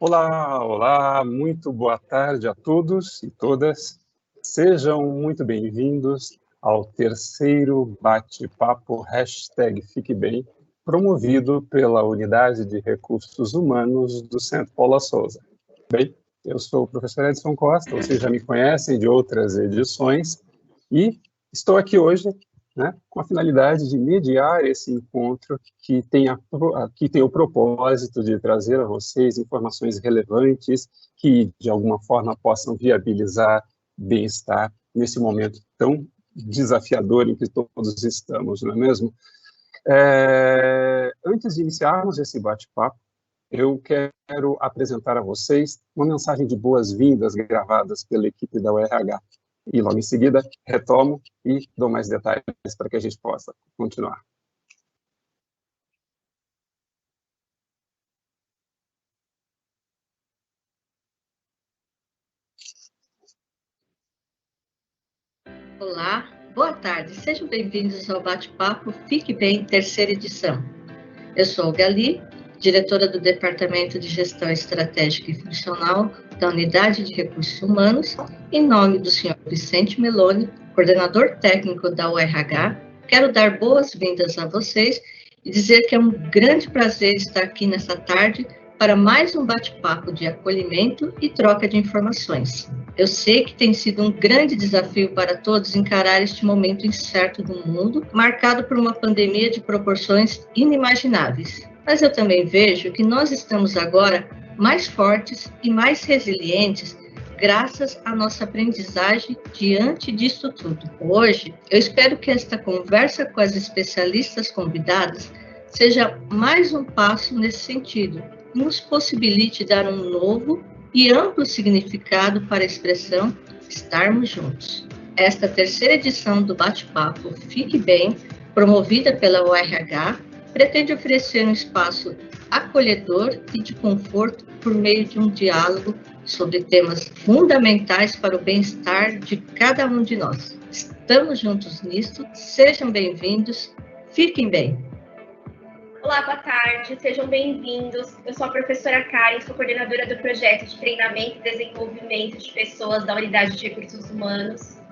Olá, olá, muito boa tarde a todos e todas. Sejam muito bem-vindos ao terceiro bate-papo #FiqueBem, promovido pela Unidade de Recursos Humanos do Centro Paula Souza. Bem, eu sou o professor Edson Costa, vocês já me conhecem de outras edições, e estou aqui hoje, com a finalidade de mediar esse encontro que tem o propósito de trazer a vocês informações relevantes que, de alguma forma, possam viabilizar bem-estar nesse momento tão desafiador em que todos estamos, não é mesmo? Antes de iniciarmos esse bate-papo, eu quero apresentar a vocês uma mensagem de boas-vindas gravadas pela equipe da URH. E logo em seguida retomo e dou mais detalhes para que a gente possa continuar. Olá, boa tarde, sejam bem-vindos ao Bate-Papo Fique Bem, terceira edição. Eu sou a Gali, diretora do Departamento de Gestão Estratégica e Funcional da Unidade de Recursos Humanos, em nome do Sr. Vicente Meloni, coordenador técnico da URH, quero dar boas-vindas a vocês e dizer que é um grande prazer estar aqui nessa tarde para mais um bate-papo de acolhimento e troca de informações. Eu sei que tem sido um grande desafio para todos encarar este momento incerto do mundo, marcado por uma pandemia de proporções inimagináveis. Mas eu também vejo que nós estamos agora mais fortes e mais resilientes graças à nossa aprendizagem diante disso tudo. Hoje, eu espero que esta conversa com as especialistas convidadas seja mais um passo nesse sentido e nos possibilite dar um novo e amplo significado para a expressão estarmos juntos. Esta terceira edição do Bate-Papo Fique Bem, promovida pela URH, pretende oferecer um espaço acolhedor e de conforto por meio de um diálogo sobre temas fundamentais para o bem-estar de cada um de nós. Estamos juntos nisto, sejam bem-vindos, fiquem bem. Olá, boa tarde, sejam bem-vindos. Eu sou a professora Karen, sou coordenadora do projeto de treinamento e desenvolvimento de pessoas da Unidade de Recursos Humanos.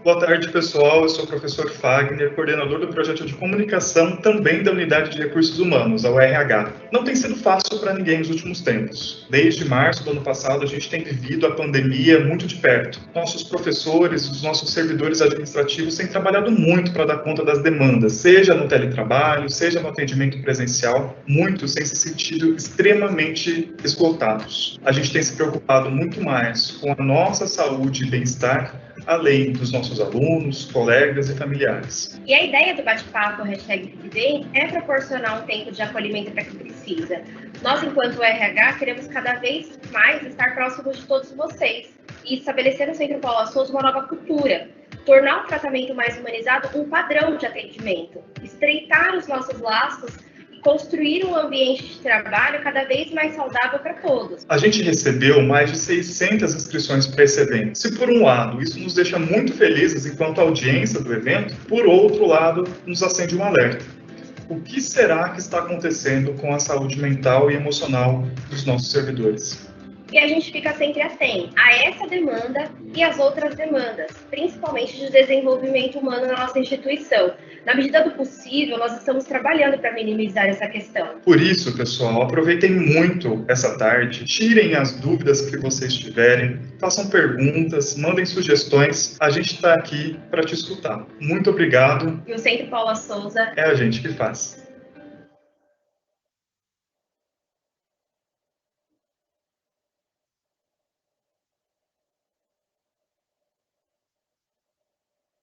Boa tarde, pessoal. Eu sou o professor Fagner, coordenador do projeto de comunicação também da Unidade de Recursos Humanos, a URH. Não tem sido fácil para ninguém nos últimos tempos. Desde março do ano passado, a gente tem vivido a pandemia muito de perto. Nossos professores, os nossos servidores administrativos têm trabalhado muito para dar conta das demandas, seja no teletrabalho, seja no atendimento presencial. Muitos têm se sentido extremamente esgotados. A gente tem se preocupado muito mais com a nossa saúde e bem-estar, além dos nossos alunos, colegas e familiares. E a ideia do bate-papo #FiqueBem é proporcionar um tempo de acolhimento para quem precisa. Nós, enquanto RH, queremos cada vez mais estar próximos de todos vocês e estabelecer no Centro Paula Souza uma nova cultura, tornar o tratamento mais humanizado um padrão de atendimento, estreitar os nossos laços, construir um ambiente de trabalho cada vez mais saudável para todos. A gente recebeu mais de 600 inscrições para esse evento. Se por um lado isso nos deixa muito felizes enquanto audiência do evento, por outro lado nos acende um alerta. O que será que está acontecendo com a saúde mental e emocional dos nossos servidores? E a gente fica sempre atento a essa demanda e as outras demandas, principalmente de desenvolvimento humano na nossa instituição. Na medida do possível, nós estamos trabalhando para minimizar essa questão. Por isso, pessoal, aproveitem muito essa tarde, tirem as dúvidas que vocês tiverem, façam perguntas, mandem sugestões, a gente está aqui para te escutar. Muito obrigado. E o Centro Paula Souza é a gente que faz.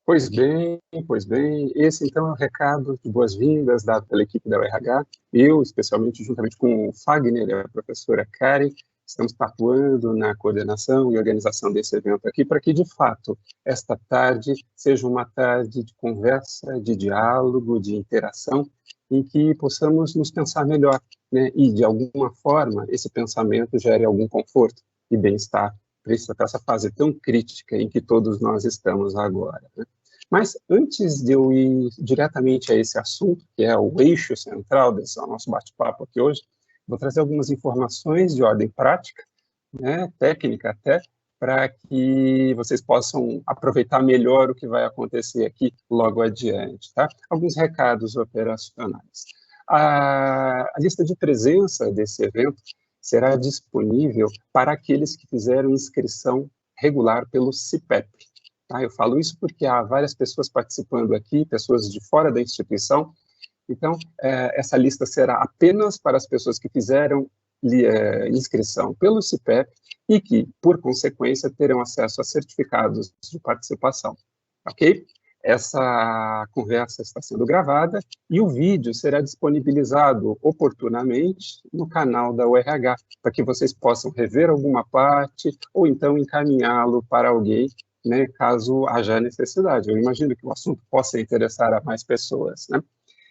Pois bem, esse então é o recado de boas-vindas dado pela equipe da URH. Eu, especialmente, juntamente com o Fagner e a professora Karen, estamos atuando na coordenação e organização desse evento aqui para que, de fato, esta tarde seja uma tarde de conversa, de diálogo, de interação, em que possamos nos pensar melhor, e, de alguma forma, esse pensamento gere algum conforto e bem-estar para essa fase tão crítica em que todos nós estamos agora. Mas antes de eu ir diretamente a esse assunto, que é o eixo central desse nosso bate-papo aqui hoje, Vou trazer algumas informações de ordem prática, né, técnica até, para que vocês possam aproveitar melhor o que vai acontecer aqui logo adiante, tá? Alguns recados operacionais. A lista de presença desse evento será disponível para aqueles que fizeram inscrição regular pelo CIPEP. Tá? Eu falo isso porque há várias pessoas participando aqui, pessoas de fora da instituição. Então, essa lista será apenas para as pessoas que fizeram inscrição pelo CIPEP e que, por consequência, terão acesso a certificados de participação. Ok? Essa conversa está sendo gravada e o vídeo será disponibilizado oportunamente no canal da URH, para que vocês possam rever alguma parte ou então encaminhá-lo para alguém, né, caso haja necessidade. Eu imagino que o assunto possa interessar a mais pessoas, né?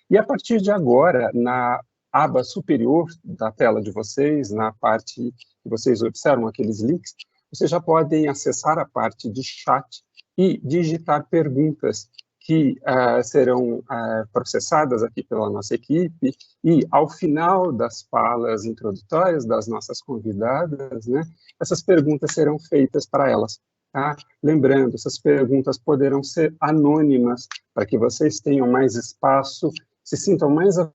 E a partir de agora, na aba superior da tela de vocês, na parte que vocês observam aqueles links, vocês já podem acessar a parte de chat e digitar perguntas que serão processadas aqui pela nossa equipe, e ao final das falas introdutórias das nossas convidadas, né, essas perguntas serão feitas para elas. Tá? Lembrando, essas perguntas poderão ser anônimas, para que vocês tenham mais espaço, se sintam mais à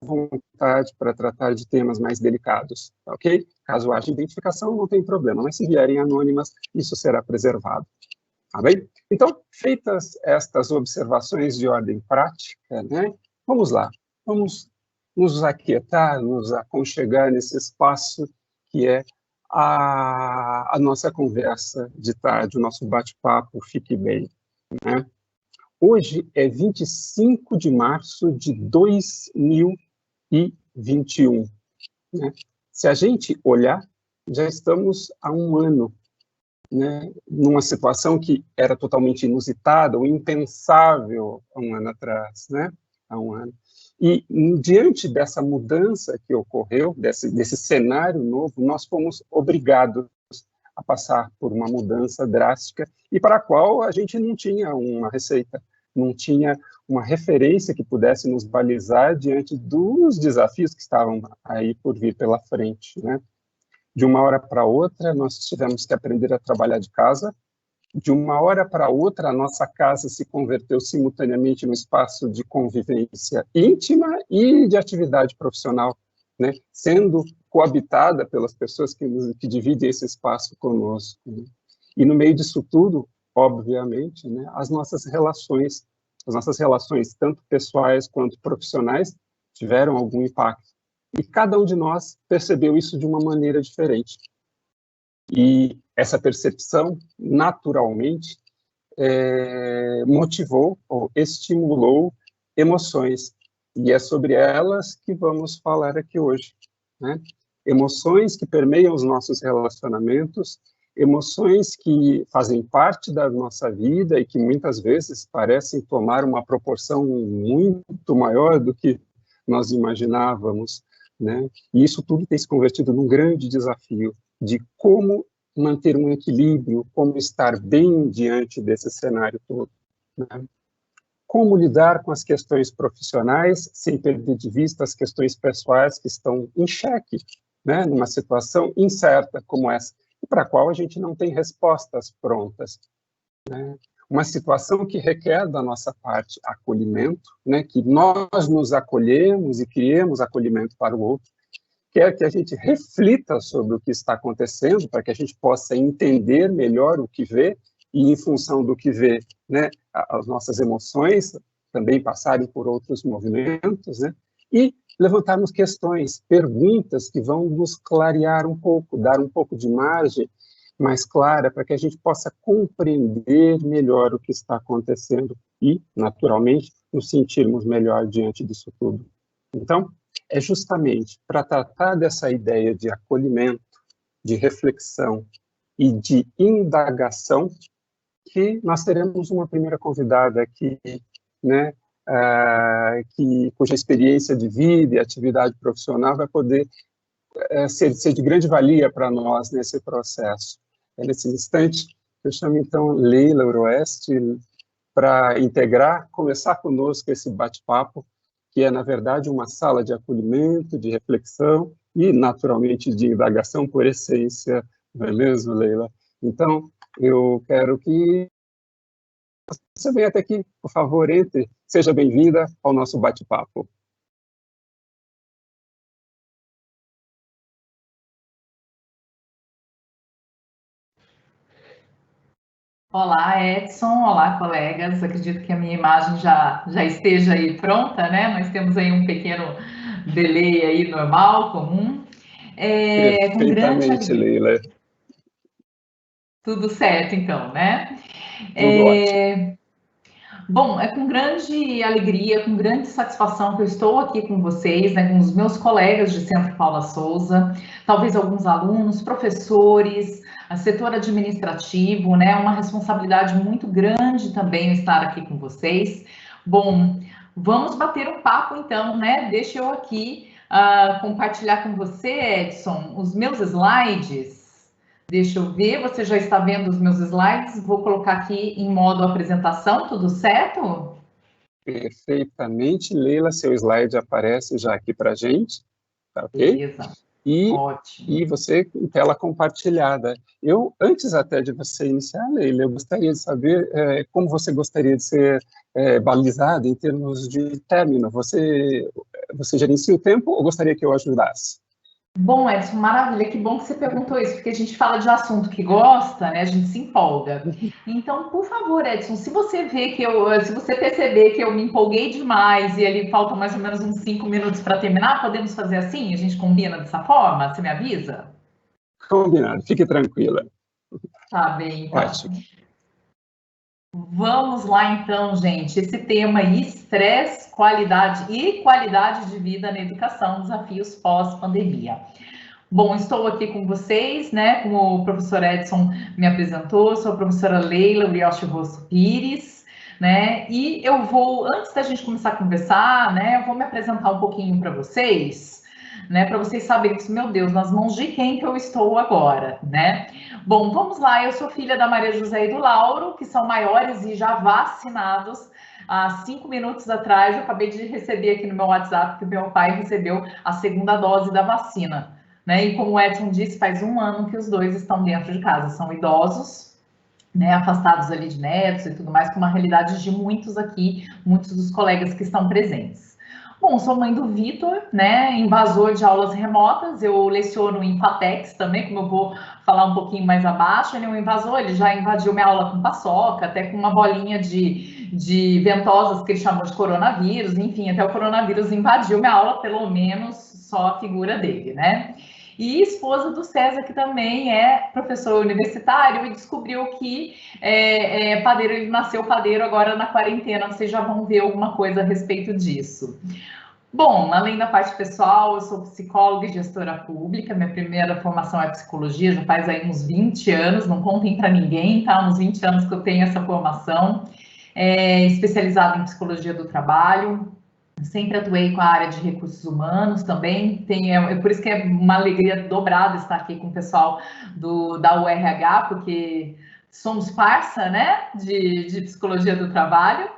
vontade para tratar de temas mais delicados, ok? Caso haja identificação, não tem problema, mas se vierem anônimas, isso será preservado. Tá bem? Então, feitas estas observações de ordem prática, né, vamos lá, vamos nos aquietar, nos aconchegar nesse espaço que é a nossa conversa de tarde, o nosso bate-papo Fique Bem, né? Hoje é 25 de março de 2021, né? Se a gente olhar, já estamos há um ano, né, numa situação que era totalmente inusitada ou impensável há um ano atrás, né, há um ano. E diante dessa mudança que ocorreu, desse cenário novo, nós fomos obrigados a passar por uma mudança drástica e para a qual a gente não tinha uma receita, não tinha uma referência que pudesse nos balizar diante dos desafios que estavam aí por vir pela frente, né? De uma hora para outra, nós tivemos que aprender a trabalhar de casa. De uma hora para outra, a nossa casa se converteu simultaneamente num espaço de convivência íntima e de atividade profissional, né? Sendo coabitada pelas pessoas que dividem esse espaço conosco, né? E no meio disso tudo, obviamente, né, as nossas relações tanto pessoais quanto profissionais tiveram algum impacto. E cada um de nós percebeu isso de uma maneira diferente. E essa percepção, naturalmente, motivou ou estimulou emoções. E é sobre elas que vamos falar aqui hoje, né? Emoções que permeiam os nossos relacionamentos, emoções que fazem parte da nossa vida e que muitas vezes parecem tomar uma proporção muito maior do que nós imaginávamos, né? E isso tudo tem se convertido num grande desafio de como manter um equilíbrio, como estar bem diante desse cenário todo, né? Como lidar com as questões profissionais sem perder de vista as questões pessoais que estão em xeque, né? Numa situação incerta como essa, e para a qual a gente não tem respostas prontas, né? Uma situação que requer da nossa parte acolhimento, né, que nós nos acolhemos e criemos acolhimento para o outro, quer que a gente reflita sobre o que está acontecendo, para que a gente possa entender melhor o que vê, e em função do que vê, né, as nossas emoções também passarem por outros movimentos, né, e levantarmos questões, perguntas que vão nos clarear um pouco, dar um pouco de margem mais clara, para que a gente possa compreender melhor o que está acontecendo e, naturalmente, nos sentirmos melhor diante disso tudo. Então, é justamente para tratar dessa ideia de acolhimento, de reflexão e de indagação que nós teremos uma primeira convidada aqui, né, cuja experiência de vida e atividade profissional vai poder ser de grande valia para nós nesse processo. Nesse instante, eu chamo então Leila Uroeste para começar conosco esse bate-papo, que é, na verdade, uma sala de acolhimento, de reflexão e, naturalmente, de indagação por essência, não é mesmo, Leila? Então, eu quero que você venha até aqui, por favor, entre. Seja bem-vinda ao nosso bate-papo. Olá, Edson. Olá, colegas. Acredito que a minha imagem já esteja aí pronta, né? Nós temos aí um pequeno delay aí normal, comum. Com grande Perfeitamente, alegria. Leila. Tudo certo, então, né? Tudo ótimo. Bom, é com grande alegria, com grande satisfação que eu estou aqui com vocês, né, com os meus colegas de Centro Paula Souza, talvez alguns alunos, professores, setor administrativo, né, uma responsabilidade muito grande também estar aqui com vocês. Bom, vamos bater um papo então, né? Deixa eu aqui compartilhar com você, Edson, os meus slides. Deixa eu ver, você já está vendo os meus slides? Vou colocar aqui em modo apresentação, tudo certo? Perfeitamente, Leila, seu slide aparece já aqui para a gente, tá ok? Beleza, ótimo. E você em tela compartilhada. Antes até de você iniciar, Leila, eu gostaria de saber como você gostaria de ser balizada em termos de término. Você gerencia o tempo ou gostaria que eu ajudasse? Bom, Edson, maravilha, que bom que você perguntou isso, porque a gente fala de assunto que gosta, né, a gente se empolga. Então, por favor, Edson, se você perceber que eu me empolguei demais e ali faltam mais ou menos uns 5 minutos para terminar, podemos fazer assim? A gente combina dessa forma? Você me avisa? Combinado, fique tranquila. Tá bem, então. Ótimo. Vamos lá então, gente. Esse tema aí, estresse, qualidade de vida na educação, desafios pós-pandemia. Bom, estou aqui com vocês, né? Como o professor Edson me apresentou, sou a professora Leila Urioshi Rosso Pires, né? E eu vou, antes da gente começar a conversar, né? Eu vou me apresentar um pouquinho para vocês, né? Para vocês saberem que, meu Deus, nas mãos de quem que eu estou agora, né? Bom, vamos lá. Eu sou filha da Maria José e do Lauro, que são maiores e já vacinados. Há 5 minutos atrás, eu acabei de receber aqui no meu WhatsApp que meu pai recebeu a segunda dose da vacina, né? E como o Edson disse, faz 1 ano que os dois estão dentro de casa. São idosos, né? Afastados ali de netos e tudo mais, com uma realidade de muitos aqui, muitos dos colegas que estão presentes. Bom, sou mãe do Vitor, né, invasor de aulas remotas, eu leciono em FATEX também, como eu vou falar um pouquinho mais abaixo, ele é um invasor, ele já invadiu minha aula com paçoca, até com uma bolinha de ventosas que ele chamou de coronavírus, enfim, até o coronavírus invadiu minha aula, pelo menos só a figura dele, né? E esposa do César, que também é professor universitário e descobriu que padeiro, ele nasceu padeiro agora na quarentena, vocês já vão ver alguma coisa a respeito disso. Bom, além da parte pessoal, eu sou psicóloga e gestora pública, minha primeira formação é psicologia, já faz aí uns 20 anos, não contem para ninguém, tá? Uns 20 anos que eu tenho essa formação, especializada em psicologia do trabalho, sempre atuei com a área de recursos humanos também, por isso que é uma alegria dobrada estar aqui com o pessoal da URH, porque somos parça, né, de psicologia do trabalho,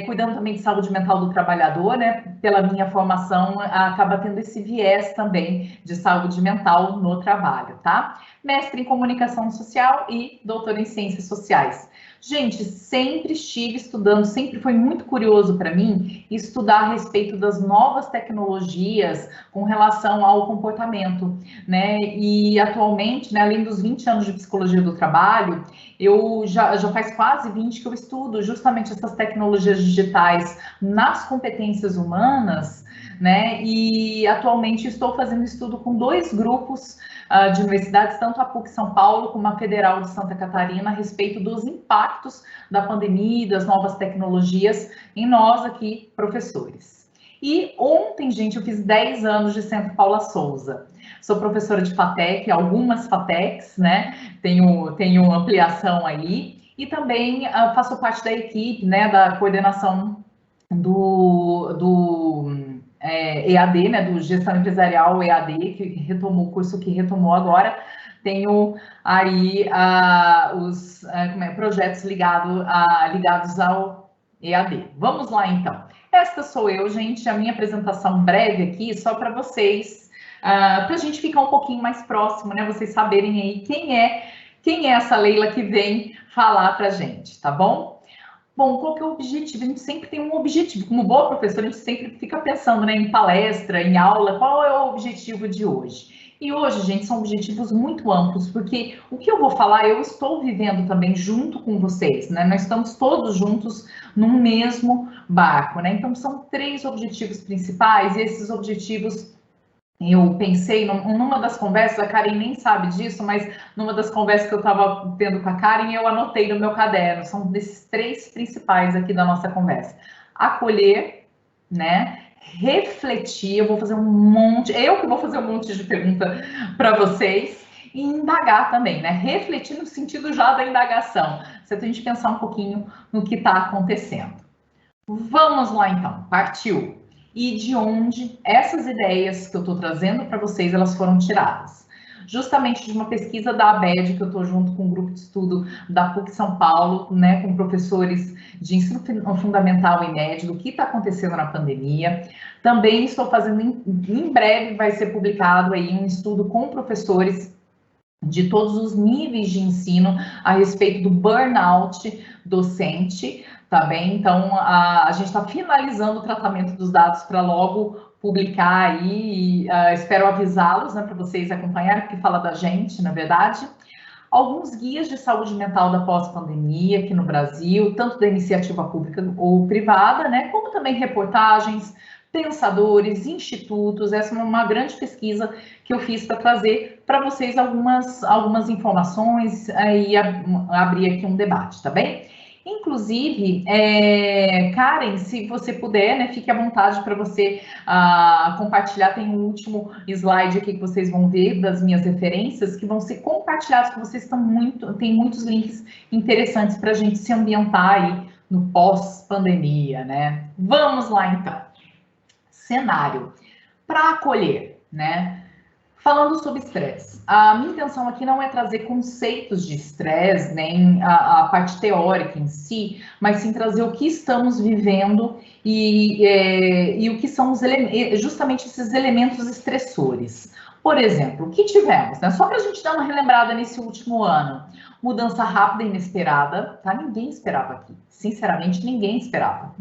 cuidando também de saúde mental do trabalhador, né, pela minha formação, acaba tendo esse viés também de saúde mental no trabalho, tá? Mestre em comunicação social e doutor em ciências sociais. Gente, sempre estive estudando, sempre foi muito curioso para mim estudar a respeito das novas tecnologias com relação ao comportamento, né? E atualmente, né, além dos 20 anos de psicologia do trabalho, eu já faz quase 20 que eu estudo justamente essas tecnologias digitais nas competências humanas, né? E atualmente estou fazendo estudo com 2 grupos de universidades, tanto a PUC São Paulo como a Federal de Santa Catarina, a respeito dos impactos da pandemia e das novas tecnologias em nós aqui, professores. E ontem, gente, eu fiz 10 anos de Centro Paula Souza. Sou professora de FATEC, algumas FATECs, né? Tenho ampliação aí. E também faço parte da equipe, né, da coordenação do EAD, né, do Gestão Empresarial EAD, que retomou o curso que retomou agora. Tenho aí os projetos ligados ao EAD. Vamos lá, então. Esta sou eu, gente, a minha apresentação breve aqui, só para vocês para a gente ficar um pouquinho mais próximo, né? Vocês saberem aí quem é essa Leila que vem falar para a gente, tá bom? Bom, qual que é o objetivo? A gente sempre tem um objetivo. Como boa professora, a gente sempre fica pensando, né, em palestra, em aula, qual é o objetivo de hoje? E hoje, gente, são objetivos muito amplos, porque o que eu vou falar, eu estou vivendo também junto com vocês, né? Nós estamos todos juntos no mesmo barco, né? Então, são 3 objetivos principais, e esses objetivos eu pensei numa das conversas, a Karen nem sabe disso, mas numa das conversas que eu estava tendo com a Karen, eu anotei no meu caderno, são desses 3 principais aqui da nossa conversa. Acolher, né? Refletir, eu vou fazer um monte, eu que vou fazer um monte de pergunta para vocês, e indagar também, né? Refletir no sentido já da indagação, você tem que pensar um pouquinho no que está acontecendo. Vamos lá então, partiu! E de onde essas ideias que eu estou trazendo para vocês, elas foram tiradas. Justamente de uma pesquisa da ABED, que eu estou junto com um grupo de estudo da PUC São Paulo, né, com professores de ensino fundamental e médio, do que está acontecendo na pandemia. Também estou fazendo, em breve vai ser publicado aí um estudo com professores de todos os níveis de ensino a respeito do burnout docente, tá bem? Então, a gente está finalizando o tratamento dos dados para logo publicar aí, espero avisá-los, né, para vocês acompanharem, porque fala da gente, na verdade. Alguns guias de saúde mental da pós-pandemia aqui no Brasil, tanto da iniciativa pública ou privada, né, como também reportagens, pensadores, institutos. Essa é uma grande pesquisa que eu fiz para trazer para vocês algumas informações e abrir aqui um debate, tá bem? Inclusive, Karen, se você puder, né, fique à vontade para você compartilhar. Tem um último slide aqui que vocês vão ver das minhas referências, que vão ser compartilhados, que vocês tem muitos links interessantes para a gente se ambientar aí no pós-pandemia, né? Vamos lá, então. Cenário. Para acolher, né? Falando sobre estresse, a minha intenção aqui não é trazer conceitos de estresse, nem a parte teórica em si, mas sim trazer o que estamos vivendo e o que são justamente esses elementos estressores. Por exemplo, o que tivemos, né? Só para a gente dar uma relembrada nesse último ano. Mudança rápida e inesperada, tá? Ninguém esperava aqui. Sinceramente, ninguém esperava.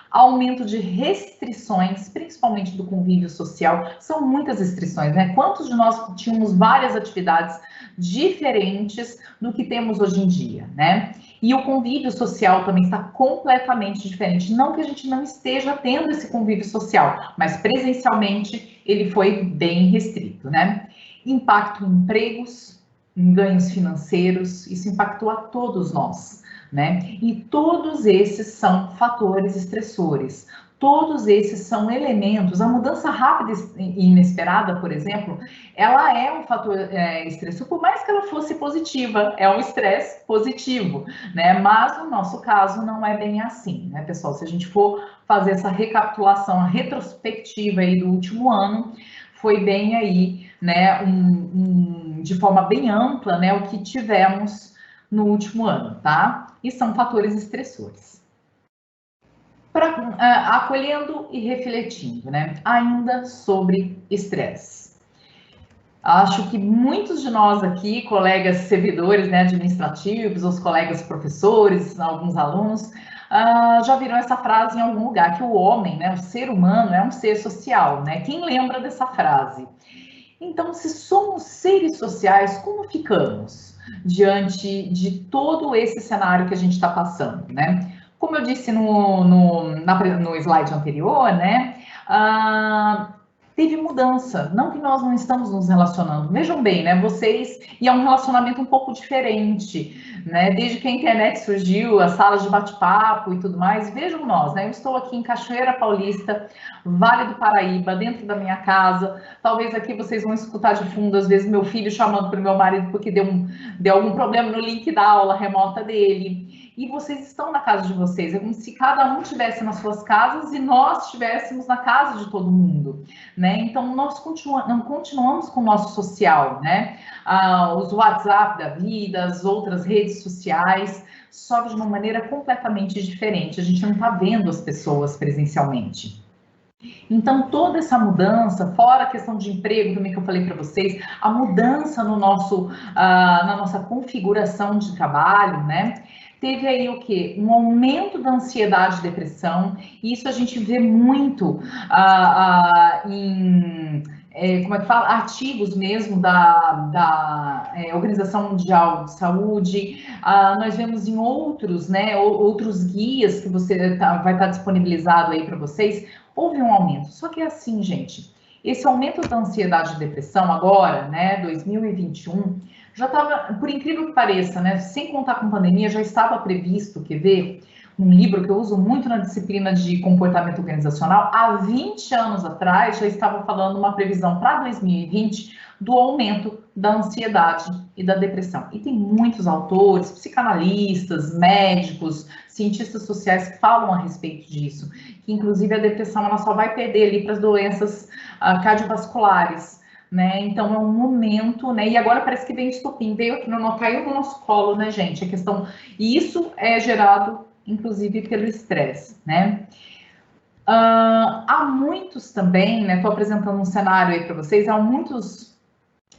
Aumento de restrições, principalmente do convívio social. São muitas restrições, né? Quantos de nós tínhamos várias atividades diferentes do que temos hoje em dia, né? E o convívio social também está completamente diferente. Não que a gente não esteja tendo esse convívio social, mas presencialmente ele foi bem restrito, né? Impacto em empregos, em ganhos financeiros, isso impactou a todos nós, né? E todos esses são fatores estressores, todos esses são elementos. A mudança rápida e inesperada, por exemplo, ela é um fator estressor, por mais que ela fosse positiva, é um estresse positivo, né? Mas no nosso caso não é bem assim, né, pessoal? Se a gente for fazer essa recapitulação, a retrospectiva aí do último ano, foi bem aí, né, de forma bem ampla, né, o que tivemos no último ano, tá? E são fatores estressores. Acolhendo e refletindo, né? Ainda sobre estresse. Acho que muitos de nós aqui, colegas servidores, né, administrativos, os colegas professores, alguns alunos, já viram essa frase em algum lugar, que o homem, né, o ser humano, é um ser social, né? Quem lembra dessa frase? Então, se somos seres sociais, como ficamos diante de todo esse cenário que a gente está passando, né? Como eu disse no slide anterior, né? Teve mudança, não que nós não estamos nos relacionando. Vejam bem, né? Vocês, e é um relacionamento um pouco diferente, né? Desde que a internet surgiu, as salas de bate-papo e tudo mais, vejam nós, né? Eu estou aqui em Cachoeira Paulista, Vale do Paraíba, dentro da minha casa. Talvez aqui vocês vão escutar de fundo, às vezes, meu filho chamando para o meu marido porque deu algum problema no link da aula remota dele. E vocês estão na casa de vocês, é como se cada um estivesse nas suas casas e nós estivéssemos na casa de todo mundo, né? Então, nós continuamos com o nosso social, né? Os WhatsApp da vida, as outras redes sociais, só de uma maneira completamente diferente. A gente não está vendo as pessoas presencialmente. Então, toda essa mudança, fora a questão de emprego também que eu falei para vocês, a mudança no nosso, na nossa configuração de trabalho, né? Teve aí o quê? Um aumento da ansiedade e depressão, e isso a gente vê muito em como é que fala? Artigos mesmo da Organização Mundial de Saúde. Nós vemos em outros, né, outros guias que você vai estar disponibilizado aí para vocês. Houve um aumento. Só que é assim, gente, esse aumento da ansiedade e depressão agora, né, 2021, já estava, por incrível que pareça, né, sem contar com pandemia, já estava previsto, quer ver? Um livro que eu uso muito na disciplina de comportamento organizacional, há 20 anos atrás, já estava falando uma previsão para 2020 do aumento da ansiedade e da depressão. E tem muitos autores, psicanalistas, médicos, cientistas sociais que falam a respeito disso, que inclusive a depressão ela só vai perder ali para as doenças cardiovasculares, né? Então é um momento, né? E agora parece que vem estopim, caiu no nosso colo, né, gente? A questão, e isso é gerado inclusive pelo estresse, né? Há muitos também, né? Estou apresentando um cenário aí para vocês. Há muitos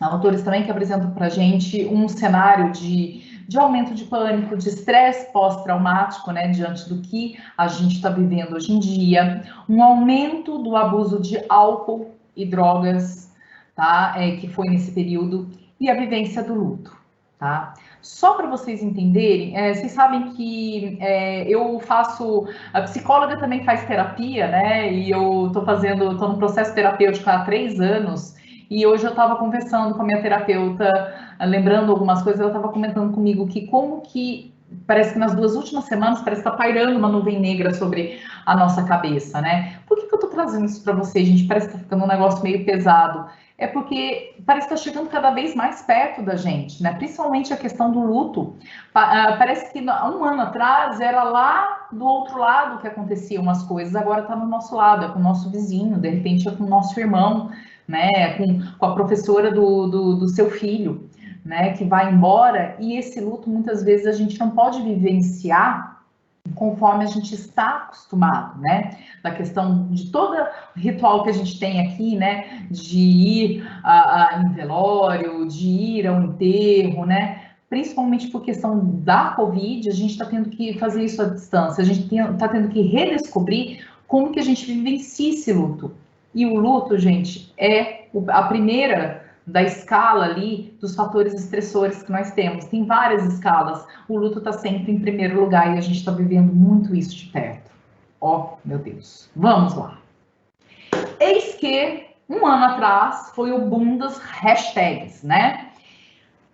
autores também que apresentam para a gente um cenário de aumento de pânico, de estresse pós-traumático, né? Diante do que a gente está vivendo hoje em dia, um aumento do abuso de álcool e drogas, tá? Que foi nesse período, e a vivência do luto, tá? Só para vocês entenderem, vocês sabem que eu faço, a psicóloga também faz terapia, né? E eu estou no processo terapêutico há 3 anos, e hoje eu estava conversando com a minha terapeuta, lembrando algumas coisas, ela estava comentando comigo que como que parece que nas 2 últimas semanas parece que está pairando uma nuvem negra sobre a nossa cabeça, né? Por que eu estou trazendo isso para vocês, gente? Parece que está ficando um negócio meio pesado. É porque parece que está chegando cada vez mais perto da gente, né? Principalmente a questão do luto. Parece que há 1 ano atrás era lá do outro lado que aconteciam umas coisas, agora está no nosso lado, é com o nosso vizinho, de repente é com o nosso irmão, né? Com a professora do seu filho, né? Que vai embora, e esse luto muitas vezes a gente não pode vivenciar conforme a gente está acostumado, né? Da questão de todo o ritual que a gente tem aqui, né? De ir em velório, de ir ao enterro, né? Principalmente por questão da Covid, a gente está tendo que fazer isso à distância, a gente está tendo que redescobrir como que a gente vivencia esse luto. E o luto, gente, é a primeira da escala ali dos fatores estressores que nós temos. Tem várias escalas. O luto está sempre em primeiro lugar e a gente está vivendo muito isso de perto. Ó, meu Deus. Vamos lá. Eis que 1 ano atrás foi o boom das hashtags, né?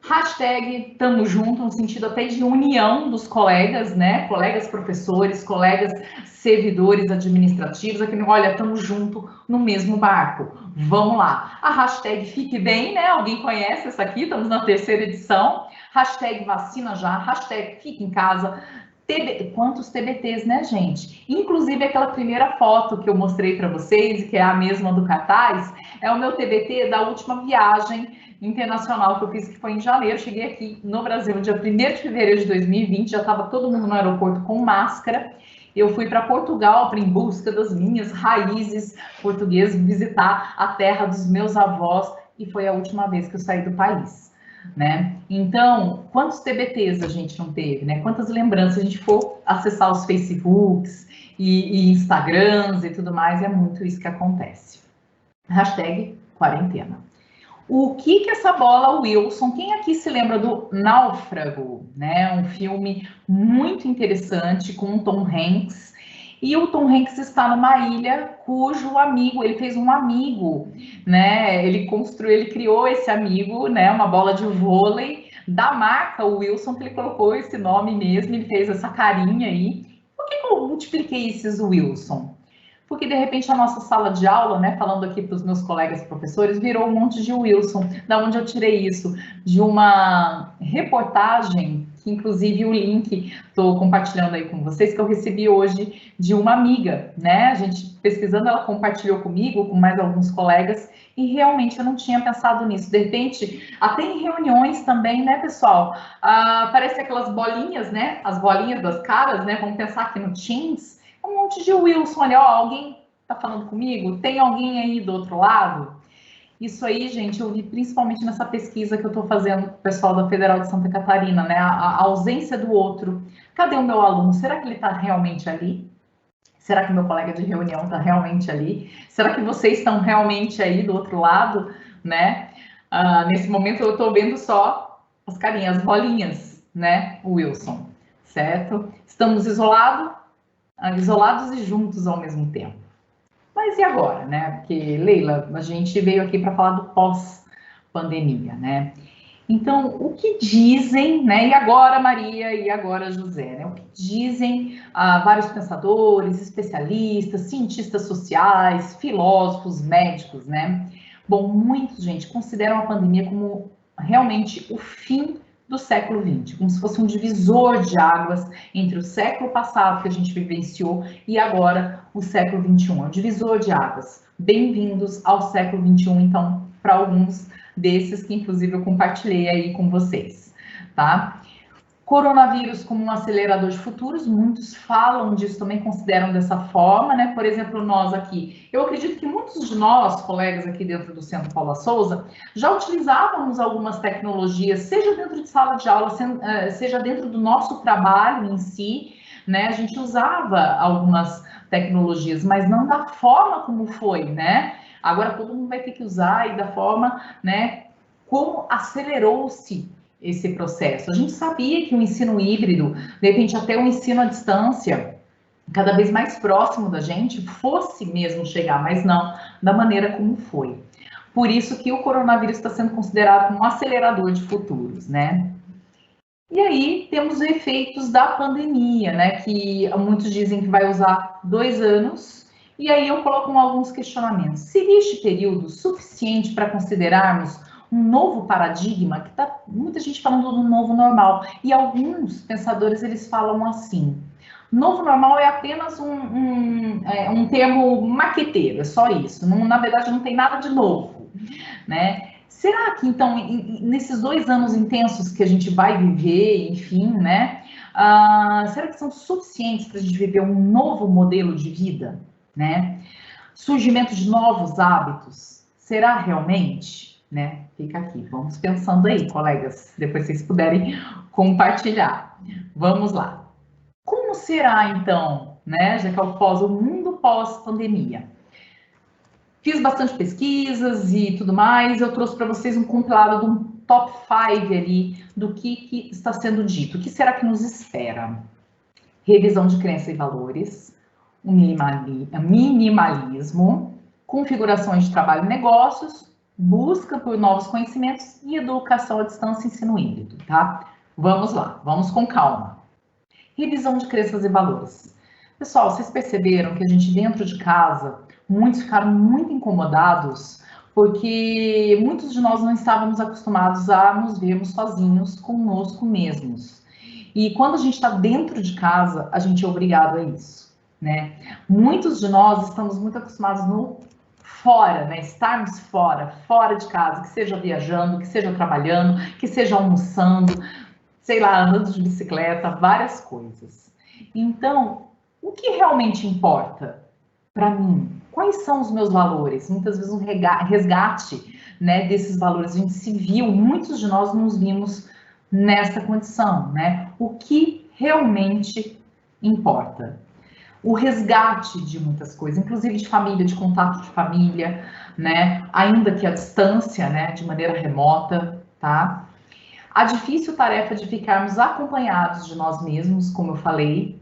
Hashtag tamo junto, no sentido até de união dos colegas, né? Colegas professores, colegas servidores administrativos, aqui, olha, tamo junto no mesmo barco. Vamos lá. A hashtag Fique Bem, né? Alguém conhece essa aqui? Estamos na 3ª edição. Hashtag Vacina Já, hashtag Fique em Casa. Quantos TBTs, né, gente? Inclusive, aquela primeira foto que eu mostrei para vocês, que é a mesma do cartaz, é o meu TBT da última viagem internacional que eu fiz, que foi em janeiro. Cheguei aqui no Brasil no dia 1º de fevereiro de 2020, já estava todo mundo no aeroporto com máscara. Eu fui para Portugal em busca das minhas raízes portuguesas, visitar a terra dos meus avós, e foi a última vez que eu saí do país, né? Então, quantos TBTs a gente não teve, né? Quantas lembranças a gente for acessar os Facebooks e Instagrams e tudo mais, é muito isso que acontece. Hashtag quarentena. O que essa bola Wilson, quem aqui se lembra do Náufrago, né? Um filme muito interessante com o Tom Hanks. E o Tom Hanks está numa ilha cujo amigo, ele fez um amigo, né? Ele criou esse amigo, né? Uma bola de vôlei da marca Wilson, que ele colocou esse nome mesmo, ele fez essa carinha aí. Por que eu multipliquei esses Wilson? Porque, de repente, a nossa sala de aula, né, falando aqui para os meus colegas professores, virou um monte de Wilson. Da onde eu tirei isso? De uma reportagem, que inclusive o link estou compartilhando aí com vocês, que eu recebi hoje de uma amiga, né? A gente pesquisando, ela compartilhou comigo, com mais alguns colegas, e realmente eu não tinha pensado nisso. De repente, até em reuniões também, né, pessoal? Parece aquelas bolinhas, né? As bolinhas das caras, né? Vamos pensar aqui no Teams. Um monte de Wilson, olha, ó, alguém Tá falando comigo? Tem alguém aí do outro lado? Isso aí, gente, eu vi principalmente nessa pesquisa que eu estou fazendo com o pessoal da Federal de Santa Catarina, né? A ausência do outro. Cadê o meu aluno? Será que ele está realmente ali? Será que meu colega de reunião está realmente ali? Será que vocês estão realmente aí do outro lado, né? Nesse momento eu estou vendo só as carinhas, as bolinhas, né, Wilson, certo? Estamos isolados e juntos ao mesmo tempo. Mas e agora, né? Porque, Leila, a gente veio aqui para falar do pós-pandemia, né? Então, o que dizem, né? E agora, Maria, e agora, José, né? O que dizem vários pensadores, especialistas, cientistas sociais, filósofos, médicos, né? Bom, muitos, gente, consideram a pandemia como realmente o fim do século XX, como se fosse um divisor de águas entre o século passado que a gente vivenciou e agora o século XXI. É um divisor de águas. Bem-vindos ao século XXI, então, para alguns desses que, inclusive, eu compartilhei aí com vocês, tá? Coronavírus como um acelerador de futuros, muitos falam disso, também consideram dessa forma, né? Por exemplo, nós aqui, eu acredito que muitos de nós, colegas aqui dentro do Centro Paula Souza, já utilizávamos algumas tecnologias, seja dentro de sala de aula, seja dentro do nosso trabalho em si, né? A gente usava algumas tecnologias, mas não da forma como foi, né? Agora todo mundo vai ter que usar e da forma, né? Como acelerou-se esse processo. A gente sabia que o ensino híbrido, de repente até o ensino à distância, cada vez mais próximo da gente, fosse mesmo chegar, mas não da maneira como foi. Por isso que o coronavírus está sendo considerado como um acelerador de futuros, né? E aí temos os efeitos da pandemia, né? Que muitos dizem que vai usar 2 anos. E aí eu coloco alguns questionamentos. Seria este período suficiente para considerarmos um novo paradigma, que está muita gente falando do novo normal, e alguns pensadores eles falam assim: novo normal é apenas um termo maqueteiro, é só isso, não, na verdade não tem nada de novo, né? Será que então, nesses 2 anos intensos que a gente vai viver, enfim, né? Será que são suficientes para a gente viver um novo modelo de vida, né? Surgimento de novos hábitos, será realmente? Né? Fica aqui, vamos pensando aí, colegas, depois vocês puderem compartilhar. Vamos lá. Como será, então, né, já que é o mundo pós-pandemia? Fiz bastante pesquisas e tudo mais, eu trouxe para vocês um compilado de um top 5 ali do que está sendo dito. O que será que nos espera? Revisão de crenças e valores, o minimalismo, configurações de trabalho e negócios, busca por novos conhecimentos e educação à distância e ensino híbrido, tá? Vamos lá, vamos com calma. Revisão de crenças e valores. Pessoal, vocês perceberam que a gente dentro de casa, muitos ficaram muito incomodados porque muitos de nós não estávamos acostumados a nos vermos sozinhos conosco mesmos. E quando a gente está dentro de casa, a gente é obrigado a isso, né? Muitos de nós estamos muito acostumados no fora, né? Estarmos fora de casa, que seja viajando, que seja trabalhando, que seja almoçando, sei lá, andando de bicicleta, várias coisas. Então, o que realmente importa para mim? Quais são os meus valores? Muitas vezes um resgate, né, desses valores. A gente se viu, muitos de nós nos vimos nessa condição, né? O que realmente importa? O resgate de muitas coisas, inclusive de família, de contato de família, né? Ainda que à distância, né? De maneira remota, tá? A difícil tarefa de ficarmos acompanhados de nós mesmos, como eu falei,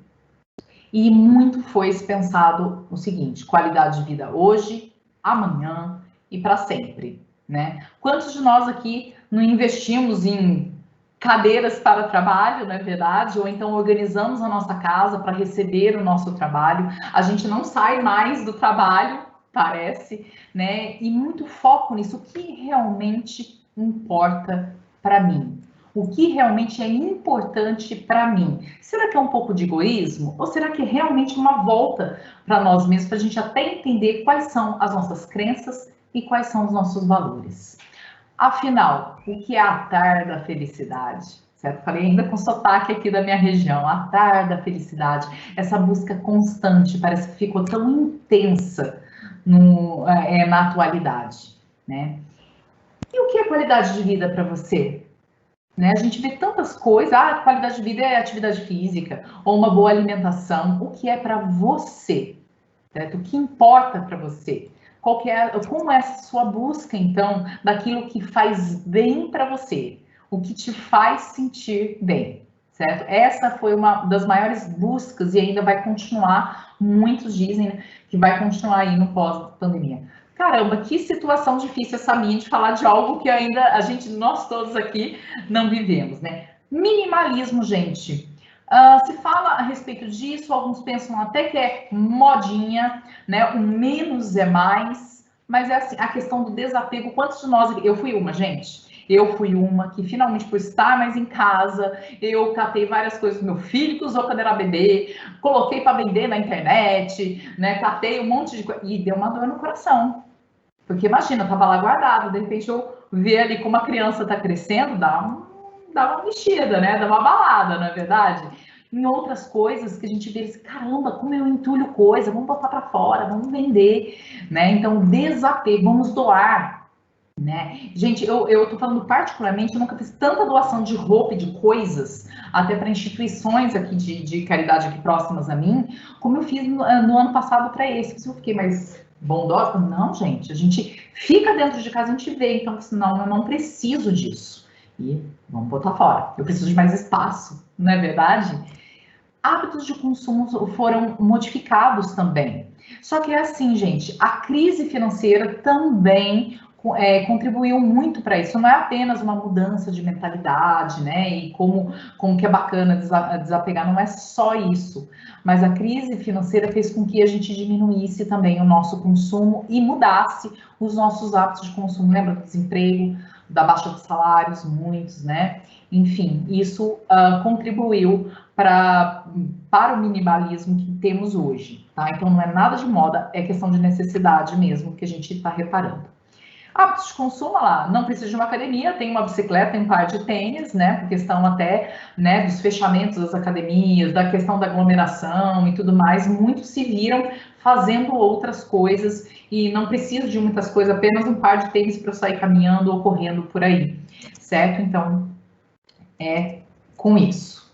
e muito foi pensado o seguinte: qualidade de vida hoje, amanhã e para sempre, né? Quantos de nós aqui não investimos em cadeiras para trabalho, não é verdade? Ou então organizamos a nossa casa para receber o nosso trabalho. A gente não sai mais do trabalho, parece, né? E muito foco nisso. O que realmente importa para mim? O que realmente é importante para mim? Será que é um pouco de egoísmo? Ou será que é realmente uma volta para nós mesmos, para a gente até entender quais são as nossas crenças e quais são os nossos valores? Afinal, o que é atar da felicidade? Certo? Falei ainda com sotaque aqui da minha região. Atar da felicidade, essa busca constante, parece que ficou tão intensa na atualidade, né? E o que é qualidade de vida para você? Né? A gente vê tantas coisas, qualidade de vida é atividade física, ou uma boa alimentação. O que é para você? Certo? O que importa para você? Como é essa sua busca, então, daquilo que faz bem para você? O que te faz sentir bem, certo? Essa foi uma das maiores buscas e ainda vai continuar, muitos dizem, né, que vai continuar aí no pós-pandemia. Caramba, que situação difícil essa minha de falar de algo que ainda nós todos aqui não vivemos, né? Minimalismo, gente. Se fala a respeito disso, alguns pensam até que é modinha, né? O menos é mais, mas é assim, a questão do desapego. Quantos de nós... Eu fui uma, gente. Eu fui uma que finalmente, por estar mais em casa, eu catei várias coisas do meu filho que usou quando era bebê, coloquei para vender na internet, né? Catei um monte de coisa e deu uma dor no coração. Porque imagina, eu tava lá guardado, de repente eu ver ali como a criança tá crescendo, dá uma mexida, né? Dá uma balada, não é verdade? Em outras coisas que a gente vê, caramba, como eu entulho coisa, vamos botar para fora, vamos vender, né? Então, desapego, vamos doar, né? Gente, eu tô falando particularmente, eu nunca fiz tanta doação de roupa e de coisas, até para instituições aqui de caridade aqui próximas a mim, como eu fiz no ano passado para esse. Eu fiquei mais bondosa? Não, gente, a gente fica dentro de casa, a gente vê, então, senão eu não preciso disso. E vamos botar fora. Eu preciso de mais espaço, não é verdade? Hábitos de consumo foram modificados também. Só que é assim, gente, a crise financeira também contribuiu muito para isso. Não é apenas uma mudança de mentalidade, né? E como que é bacana desapegar, não é só isso. Mas a crise financeira fez com que a gente diminuísse também o nosso consumo e mudasse os nossos hábitos de consumo. Lembra do desemprego, da baixa dos salários, muitos, né? Enfim, isso contribuiu para o minimalismo que temos hoje, tá? Então não é nada de moda, é questão de necessidade mesmo que a gente está reparando. Hábitos de consumo, lá, não precisa de uma academia, tem uma bicicleta, tem um par de tênis, né? Por questão até, né, dos fechamentos das academias, da questão da aglomeração e tudo mais, muitos se viram fazendo outras coisas e não preciso de muitas coisas, apenas um par de tênis para eu sair caminhando ou correndo por aí, certo? Então, é com isso.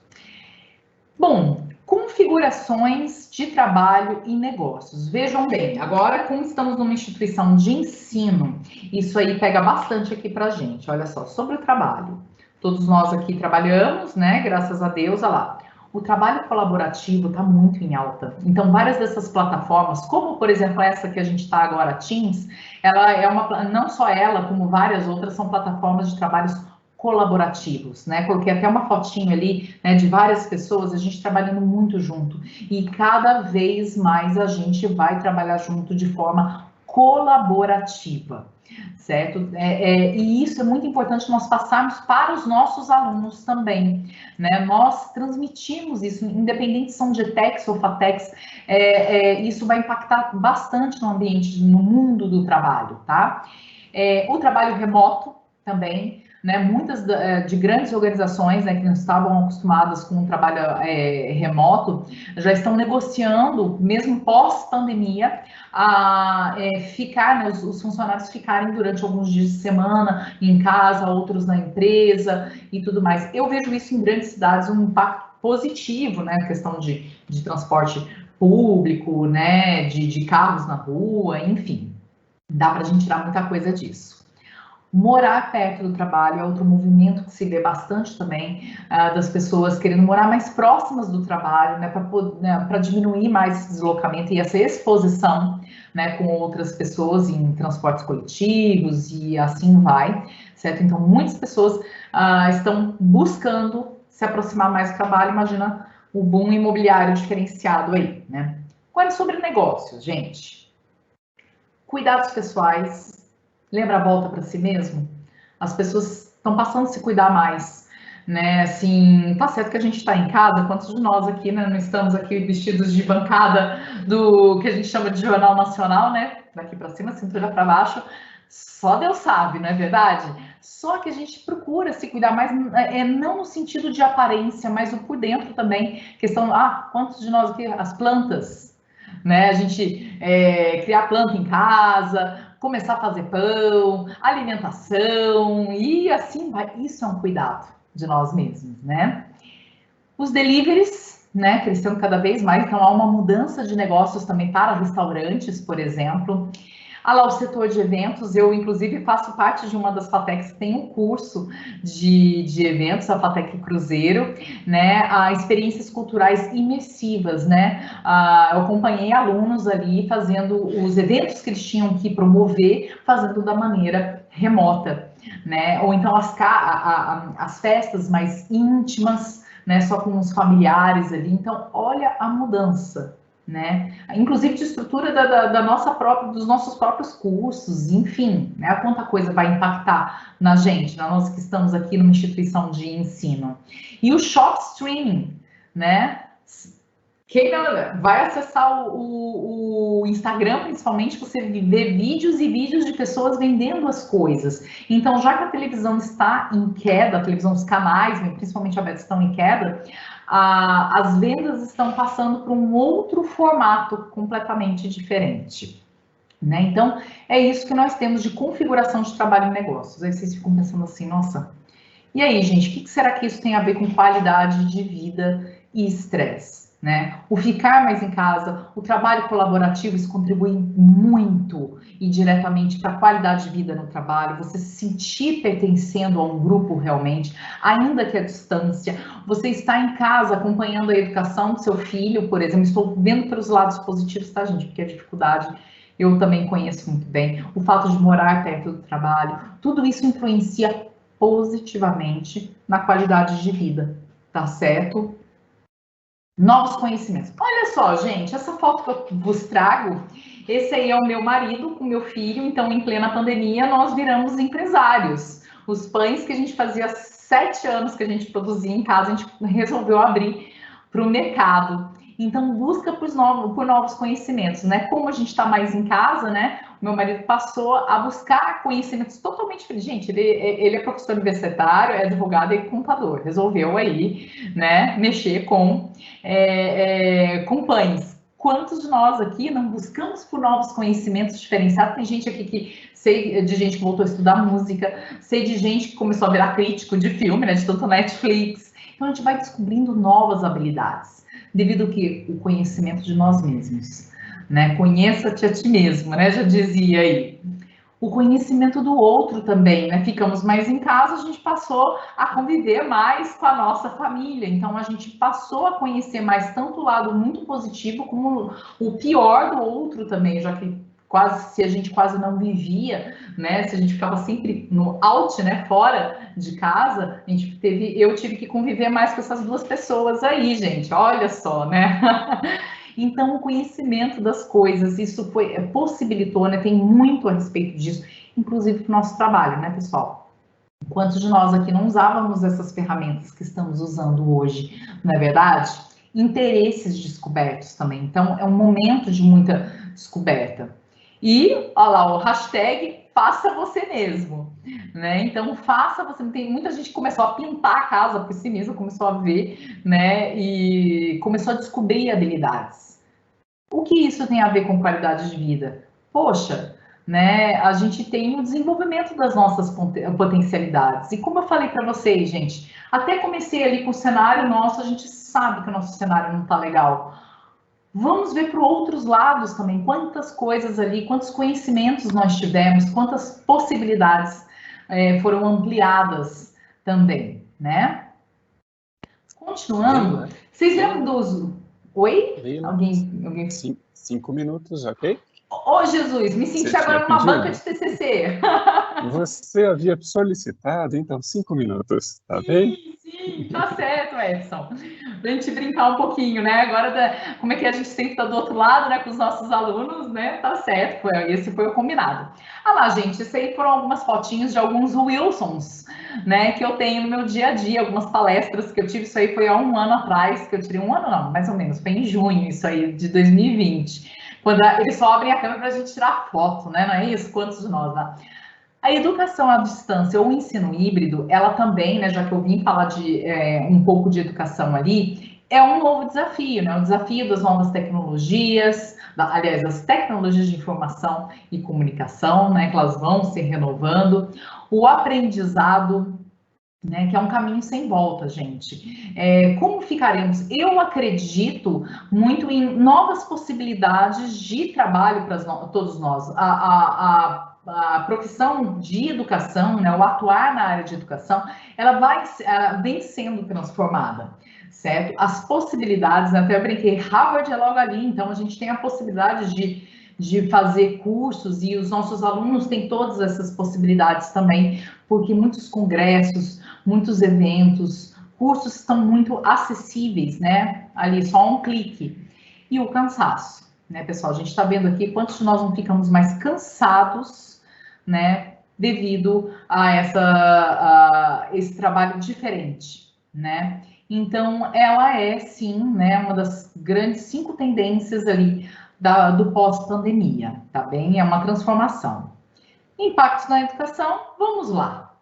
Bom, configurações de trabalho e negócios. Vejam bem, agora como estamos numa instituição de ensino, isso aí pega bastante aqui pra gente. Olha só, sobre o trabalho. Todos nós aqui trabalhamos, né? Graças a Deus, olha lá. O trabalho colaborativo está muito em alta. Então, várias dessas plataformas, como por exemplo essa que a gente está agora, Teams, ela é não só ela, como várias outras, são plataformas de trabalhos colaborativos, né? Coloquei até uma fotinho ali, né, de várias pessoas, a gente trabalhando muito junto. E cada vez mais a gente vai trabalhar junto de forma colaborativa, certo? E isso é muito importante nós passarmos para os nossos alunos também, né? Nós transmitimos isso, independente se são GTEX ou FATEX, isso vai impactar bastante no ambiente, no mundo do trabalho, tá? O trabalho remoto também, né, muitas de grandes organizações, né, que não estavam acostumadas com o trabalho remoto, já estão negociando, mesmo pós-pandemia, a ficar, né, os funcionários ficarem durante alguns dias de semana em casa, outros na empresa e tudo mais. Eu vejo isso em grandes cidades, um impacto positivo, né, a questão de transporte público, né, de carros na rua, enfim, dá para a gente tirar muita coisa disso. Morar perto do trabalho é outro movimento que se vê bastante também, das pessoas querendo morar mais próximas do trabalho, né, para diminuir mais esse deslocamento e essa exposição, né, com outras pessoas em transportes coletivos e assim vai, certo? Então, muitas pessoas estão buscando se aproximar mais do trabalho, imagina o boom imobiliário diferenciado aí, né? Agora, sobre negócios, gente. Cuidados pessoais. Lembra a volta para si mesmo? As pessoas estão passando a se cuidar mais, né? Assim, tá certo que a gente está em casa, quantos de nós aqui, né, não estamos aqui vestidos de bancada do que a gente chama de Jornal Nacional, né? Daqui para cima, cintura para baixo, só Deus sabe, não é verdade? Só que a gente procura se cuidar mais, não no sentido de aparência, mas o por dentro também. Questão, quantos de nós aqui, as plantas, né? A gente criar planta em casa, começar a fazer pão, alimentação, e assim vai. Isso é um cuidado de nós mesmos, né? Os deliveries, né, crescendo cada vez mais, então há uma mudança de negócios também para restaurantes, por exemplo. Há lá o setor de eventos, eu inclusive faço parte de uma das FATECs que tem um curso de eventos, a FATEC Cruzeiro, né, a experiências culturais imersivas, né, eu acompanhei alunos ali fazendo os eventos que eles tinham que promover, fazendo da maneira remota, né, ou então as festas mais íntimas, né, só com os familiares ali. Então, olha a mudança, né? Inclusive de estrutura dos nossos próprios cursos, enfim, né? Quanta coisa vai impactar na gente, nós que estamos aqui numa instituição de ensino. E o shop streaming, né? Quem vai acessar o Instagram, principalmente, você vê vídeos e vídeos de pessoas vendendo as coisas. Então, já que a televisão está em queda, a televisão, os canais, principalmente a Beth, estão em queda, as vendas estão passando para um outro formato completamente diferente, né? Então, é isso que nós temos de configuração de trabalho em negócios. Aí vocês ficam pensando assim, nossa, e aí, gente, o que será que isso tem a ver com qualidade de vida e estresse? Né? O ficar mais em casa, o trabalho colaborativo, isso contribui muito e diretamente para a qualidade de vida no trabalho, você se sentir pertencendo a um grupo realmente, ainda que à distância, você está em casa acompanhando a educação do seu filho, por exemplo, estou vendo pelos lados positivos, tá, gente? Porque a dificuldade eu também conheço muito bem, o fato de morar perto do trabalho, tudo isso influencia positivamente na qualidade de vida, tá certo? Novos conhecimentos. Olha só, gente, essa foto que eu vos trago, esse aí é o meu marido com meu filho, então em plena pandemia nós viramos empresários. Os pães que a gente fazia 7 anos que a gente produzia em casa, a gente resolveu abrir para o mercado. Então, busca por novos conhecimentos, né? Como a gente está mais em casa, né? O meu marido passou a buscar conhecimentos totalmente diferentes. Gente, ele é professor universitário, é advogado e contador. Resolveu aí, né? Mexer com pães. Quantos de nós aqui não buscamos por novos conhecimentos diferenciados? Tem gente aqui que sei de gente que voltou a estudar música, sei de gente que começou a virar crítico de filme, né? De tanto Netflix. Então, a gente vai descobrindo novas habilidades. Devido ao que? O conhecimento de nós mesmos, né? Conheça-te a ti mesmo, né? Já dizia aí. O conhecimento do outro também, né? Ficamos mais em casa, a gente passou a conviver mais com a nossa família. Então, a gente passou a conhecer mais tanto o lado muito positivo como o pior do outro também, já que se a gente quase não vivia, né? Se a gente ficava sempre no out, né? Fora de casa, eu tive que conviver mais com essas duas pessoas aí, gente. Olha só, né? Então, o conhecimento das coisas, isso possibilitou, né? Tem muito a respeito disso, inclusive para o nosso trabalho, né, pessoal? Quantos de nós aqui não usávamos essas ferramentas que estamos usando hoje, não é verdade? Interesses descobertos também. Então, é um momento de muita descoberta. E, olha lá, o hashtag faça você mesmo, né? Então, faça você. Tem muita gente que começou a pintar a casa por si mesma, começou a ver, né? E começou a descobrir habilidades. O que isso tem a ver com qualidade de vida? Poxa, né? A gente tem o desenvolvimento das nossas potencialidades. E como eu falei para vocês, gente, até comecei ali com o cenário nosso, a gente sabe que o nosso cenário não está legal. Vamos ver para outros lados também, quantas coisas ali, quantos conhecimentos nós tivemos, quantas possibilidades foram ampliadas também, né? Continuando, vocês lembram dos... Oi? Alguém? 5 minutos, ok? Ô, Jesus, me senti agora numa banca de TCC. Você havia solicitado, então 5 minutos, tá bem? Sim, tá certo, Edson. Pra gente brincar um pouquinho, né? Agora, como é que a gente sempre tá do outro lado, né? Com os nossos alunos, né? Tá certo, esse foi o combinado. Ah lá, gente, isso aí foram algumas fotinhos de alguns Wilsons, né? Que eu tenho no meu dia a dia, algumas palestras que eu tive, isso aí foi há 1 ano atrás, que eu tirei 1 ano não, mais ou menos, foi em junho, isso aí, de 2020. Quando eles só abrem a câmera pra gente tirar foto, né? Não é isso? Quantos de nós, né? A educação à distância ou o ensino híbrido, ela também, né, já que eu vim falar de um pouco de educação ali, é um novo desafio, né? O desafio das novas tecnologias, aliás, das tecnologias de informação e comunicação, né? Que elas vão se renovando, o aprendizado, né, que é um caminho sem volta, gente. Como ficaremos? Eu acredito muito em novas possibilidades de trabalho para todos nós. A profissão de educação, né, o atuar na área de educação, ela vem sendo transformada, certo? As possibilidades, até eu brinquei, Harvard é logo ali, então a gente tem a possibilidade de fazer cursos e os nossos alunos têm todas essas possibilidades também, porque muitos congressos, muitos eventos, cursos estão muito acessíveis, né? Ali, só um clique. E o cansaço, né, pessoal? A gente está vendo aqui quantos de nós não ficamos mais cansados, né? Devido a esse trabalho diferente, né? Então, ela é, sim, né, uma das grandes 5 tendências ali do pós-pandemia, tá bem? É uma transformação. Impactos na educação, vamos lá.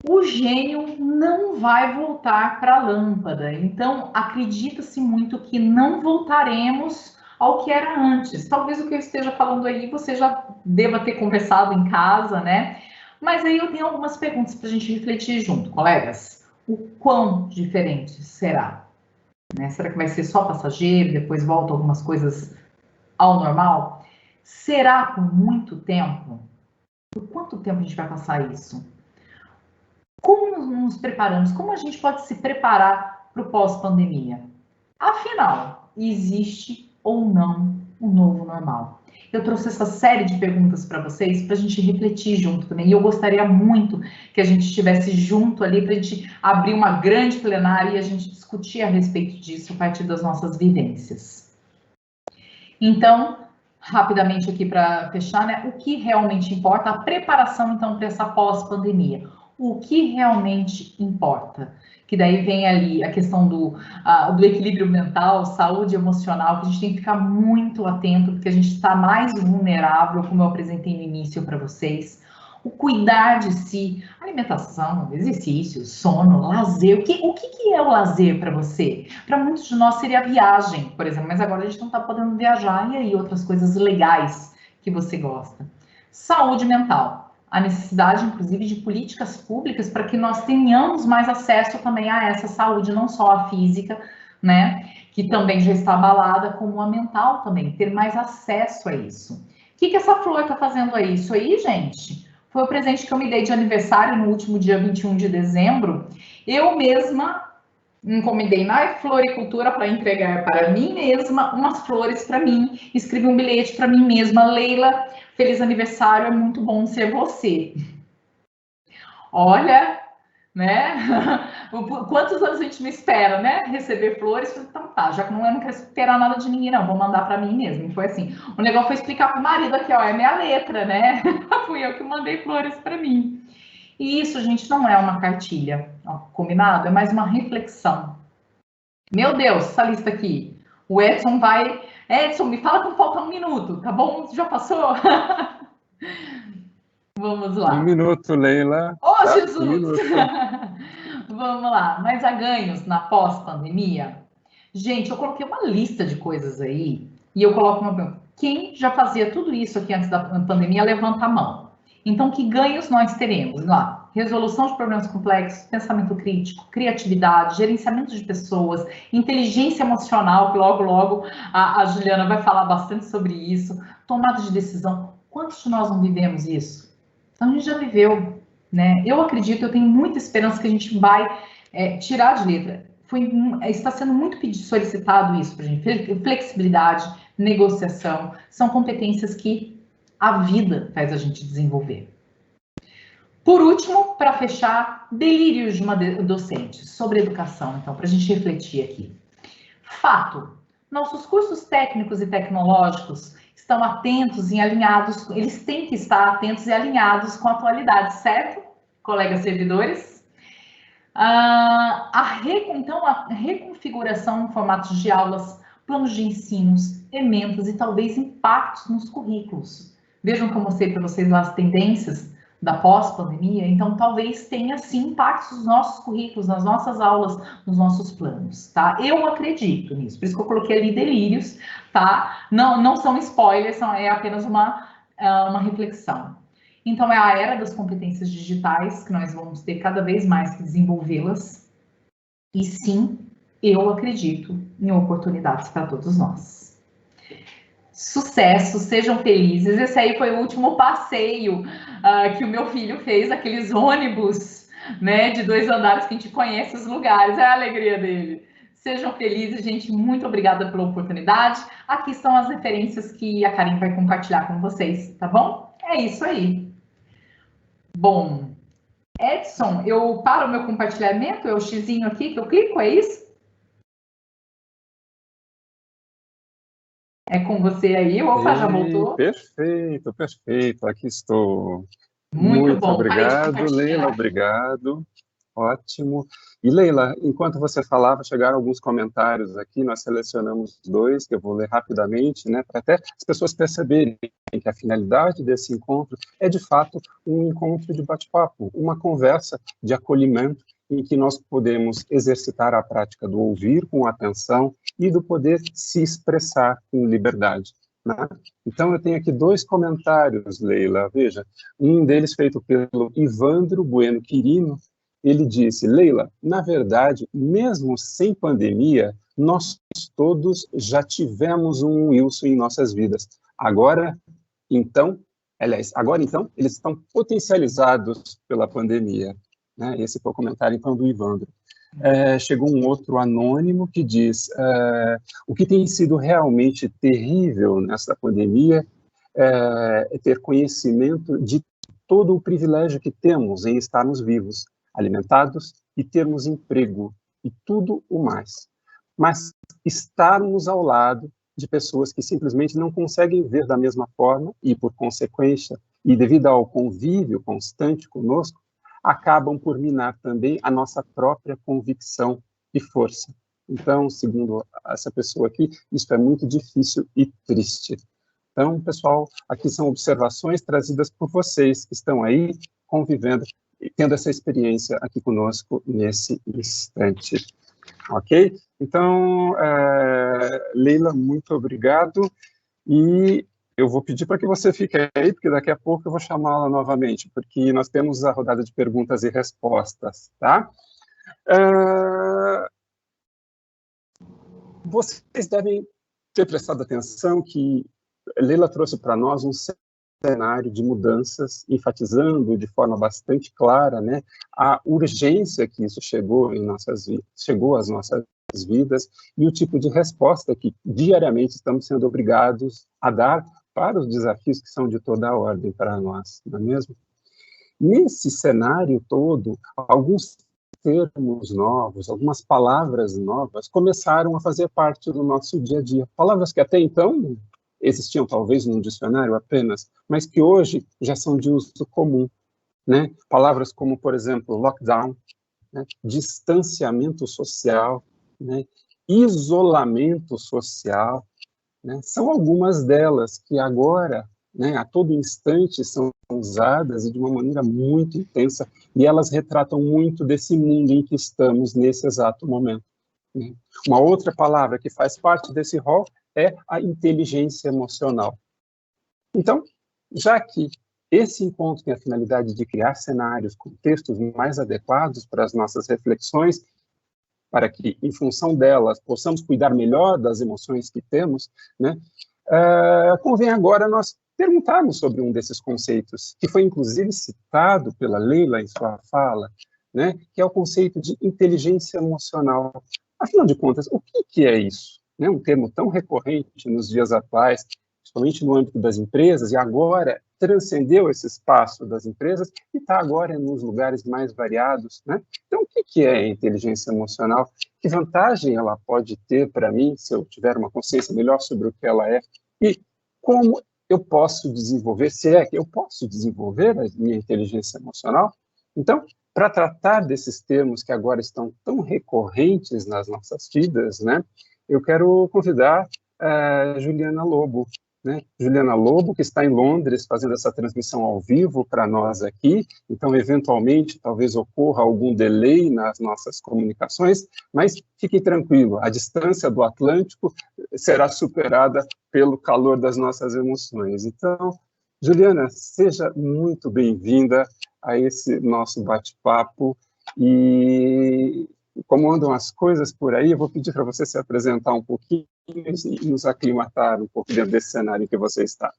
O gênio não vai voltar para a lâmpada, então acredita-se muito que não voltaremos ao que era antes. Talvez o que eu esteja falando aí você já deva ter conversado em casa, né? Mas aí eu tenho algumas perguntas para a gente refletir junto, colegas. O quão diferente será? Né? Será que vai ser só passageiro, depois volta algumas coisas ao normal? Será por muito tempo? Por quanto tempo a gente vai passar isso? Como nos preparamos? Como a gente pode se preparar para o pós-pandemia? Afinal, existe ou não um novo normal? Eu trouxe essa série de perguntas para vocês, para a gente refletir junto também. E eu gostaria muito que a gente estivesse junto ali, para a gente abrir uma grande plenária e a gente discutir a respeito disso a partir das nossas vivências. Então, rapidamente aqui para fechar, né? O que realmente importa? A preparação, então, para essa pós-pandemia. O que realmente importa? Que daí vem ali a questão do equilíbrio mental, saúde emocional, que a gente tem que ficar muito atento, porque a gente está mais vulnerável, como eu apresentei no início para vocês. O cuidar de si, alimentação, exercício, sono, lazer. O que é o lazer para você? Para muitos de nós seria a viagem, por exemplo, mas agora a gente não está podendo viajar, e aí outras coisas legais que você gosta. Saúde mental. A necessidade, inclusive, de políticas públicas para que nós tenhamos mais acesso também a essa saúde, não só a física, né, que também já está abalada, como a mental também, ter mais acesso a isso. O que essa flor está fazendo aí? Isso aí, gente, foi o presente que eu me dei de aniversário no último dia 21 de dezembro. Eu mesma encomendei na Floricultura para entregar para mim mesma umas flores para mim, escrevi um bilhete para mim mesma. Leila, feliz aniversário, é muito bom ser você. Olha, né? Quantos anos a gente me espera, né? Receber flores, então tá, já que eu não quero esperar nada de ninguém, não, vou mandar para mim mesmo. E foi assim, o negócio foi explicar pro marido aqui, ó, é minha letra, né? Fui eu que mandei flores para mim. E isso, gente, não é uma cartilha, ó, combinado? É mais uma reflexão. Meu Deus, essa lista aqui. O Edson vai... Edson, me fala que falta 1 minuto, tá bom? Já passou? Vamos lá. 1 minuto, Leila. Oh, tá? Jesus! 1 minuto. Vamos lá. Mas há ganhos na pós-pandemia? Gente, eu coloquei uma lista de coisas aí e eu coloco uma pergunta. Quem já fazia tudo isso aqui antes da pandemia, levanta a mão. Então, que ganhos nós teremos? Lá, resolução de problemas complexos, pensamento crítico, criatividade, gerenciamento de pessoas, inteligência emocional, que logo a Juliana vai falar bastante sobre isso, tomada de decisão. Quantos de nós não vivemos isso? Então, a gente já viveu, né? Eu acredito, eu tenho muita esperança que a gente vai tirar de letra. Está sendo muito solicitado isso para a gente. Flexibilidade, negociação, são competências que a vida faz a gente desenvolver. Por último, para fechar, delírios de uma docente sobre educação, então, para a gente refletir aqui. Fato, nossos cursos técnicos e tecnológicos estão atentos e alinhados, eles têm que estar atentos e alinhados com a atualidade, certo, colegas servidores? Então, a reconfiguração em formatos de aulas, planos de ensinos, emendas e talvez impactos nos currículos. Vejam que eu mostrei para vocês lá as tendências da pós-pandemia, então talvez tenha sim impactos nos nossos currículos, nas nossas aulas, nos nossos planos, tá? Eu acredito nisso, por isso que eu coloquei ali delírios, tá? Não são spoilers, é apenas uma reflexão. Então é a era das competências digitais que nós vamos ter cada vez mais que desenvolvê-las, e sim, eu acredito em oportunidades para todos nós. Sucesso, sejam felizes. Esse aí foi o último passeio que o meu filho fez, aqueles ônibus, né, de 2 andares que a gente conhece os lugares, é a alegria dele. Sejam felizes, gente, muito obrigada pela oportunidade. Aqui estão as referências que a Karen vai compartilhar com vocês, tá bom? É isso aí. Bom, Edson, eu paro o meu compartilhamento, é o xizinho aqui que eu clico, é isso? É com você aí, opa, já voltou? Perfeito, perfeito, aqui estou. Muito bom. Obrigado, Leila, obrigado. Ótimo. E Leila, enquanto você falava, chegaram alguns comentários aqui, nós selecionamos 2, que eu vou ler rapidamente, né, para até as pessoas perceberem que a finalidade desse encontro é, de fato, um encontro de bate-papo, uma conversa de acolhimento, em que nós podemos exercitar a prática do ouvir com atenção e do poder se expressar com liberdade, né? Então, eu tenho aqui 2 comentários, Leila, veja, um deles feito pelo Ivandro Bueno Quirino. Ele disse: Leila, na verdade, mesmo sem pandemia, nós todos já tivemos um Wilson em nossas vidas. Agora, então, eles estão potencializados pela pandemia, né? Esse foi o comentário, então, do Ivandro. Chegou um outro anônimo que diz: o que tem sido realmente terrível nessa pandemia é ter conhecimento de todo o privilégio que temos em estarmos vivos, alimentados e termos emprego e tudo o mais. Mas estarmos ao lado de pessoas que simplesmente não conseguem ver da mesma forma e, por consequência, e devido ao convívio constante conosco, acabam por minar também a nossa própria convicção e força. Então, segundo essa pessoa aqui, isso é muito difícil e triste. Então, pessoal, aqui são observações trazidas por vocês que estão aí convivendo e tendo essa experiência aqui conosco nesse instante. Ok? Então, Leila, muito obrigado. E eu vou pedir para que você fique aí, porque daqui a pouco eu vou chamá-la novamente, porque nós temos a rodada de perguntas e respostas, tá? Vocês devem ter prestado atenção que Leila trouxe para nós um cenário de mudanças, enfatizando de forma bastante clara, né, a urgência que isso chegou às nossas vidas e o tipo de resposta que diariamente estamos sendo obrigados a dar para os desafios que são de toda a ordem para nós, não é mesmo? Nesse cenário todo, alguns termos novos, algumas palavras novas começaram a fazer parte do nosso dia a dia. Palavras que até então existiam talvez num dicionário apenas, mas que hoje já são de uso comum, né? Palavras como, por exemplo, lockdown, né? Distanciamento social, né? Isolamento social, né? São algumas delas que agora, né, a todo instante são usadas e de uma maneira muito intensa, e elas retratam muito desse mundo em que estamos nesse exato momento, né? Uma outra palavra que faz parte desse rol é a inteligência emocional. Então, já que esse encontro tem a finalidade de criar cenários, contextos mais adequados para as nossas reflexões, para que, em função delas, possamos cuidar melhor das emoções que temos, né, convém agora nós perguntarmos sobre um desses conceitos, que foi, inclusive, citado pela Leila em sua fala, né, que é o conceito de inteligência emocional. Afinal de contas, o que é isso? Né, um termo tão recorrente nos dias atuais, principalmente no âmbito das empresas, e agora transcendeu esse espaço das empresas e está agora nos lugares mais variados, né? Então, o que é a inteligência emocional? Que vantagem ela pode ter para mim, se eu tiver uma consciência melhor sobre o que ela é? E como eu posso desenvolver, se é que eu posso desenvolver a minha inteligência emocional? Então, para tratar desses termos que agora estão tão recorrentes nas nossas vidas, né, eu quero convidar a Juliana Lobo, né? Juliana Lobo, que está em Londres, fazendo essa transmissão ao vivo para nós aqui, então, eventualmente, talvez ocorra algum delay nas nossas comunicações, mas fique tranquilo, a distância do Atlântico será superada pelo calor das nossas emoções. Então, Juliana, seja muito bem-vinda a esse nosso bate-papo, e como andam as coisas por aí, eu vou pedir para você se apresentar um pouquinho e nos aclimatar um pouco dentro desse cenário em que você está.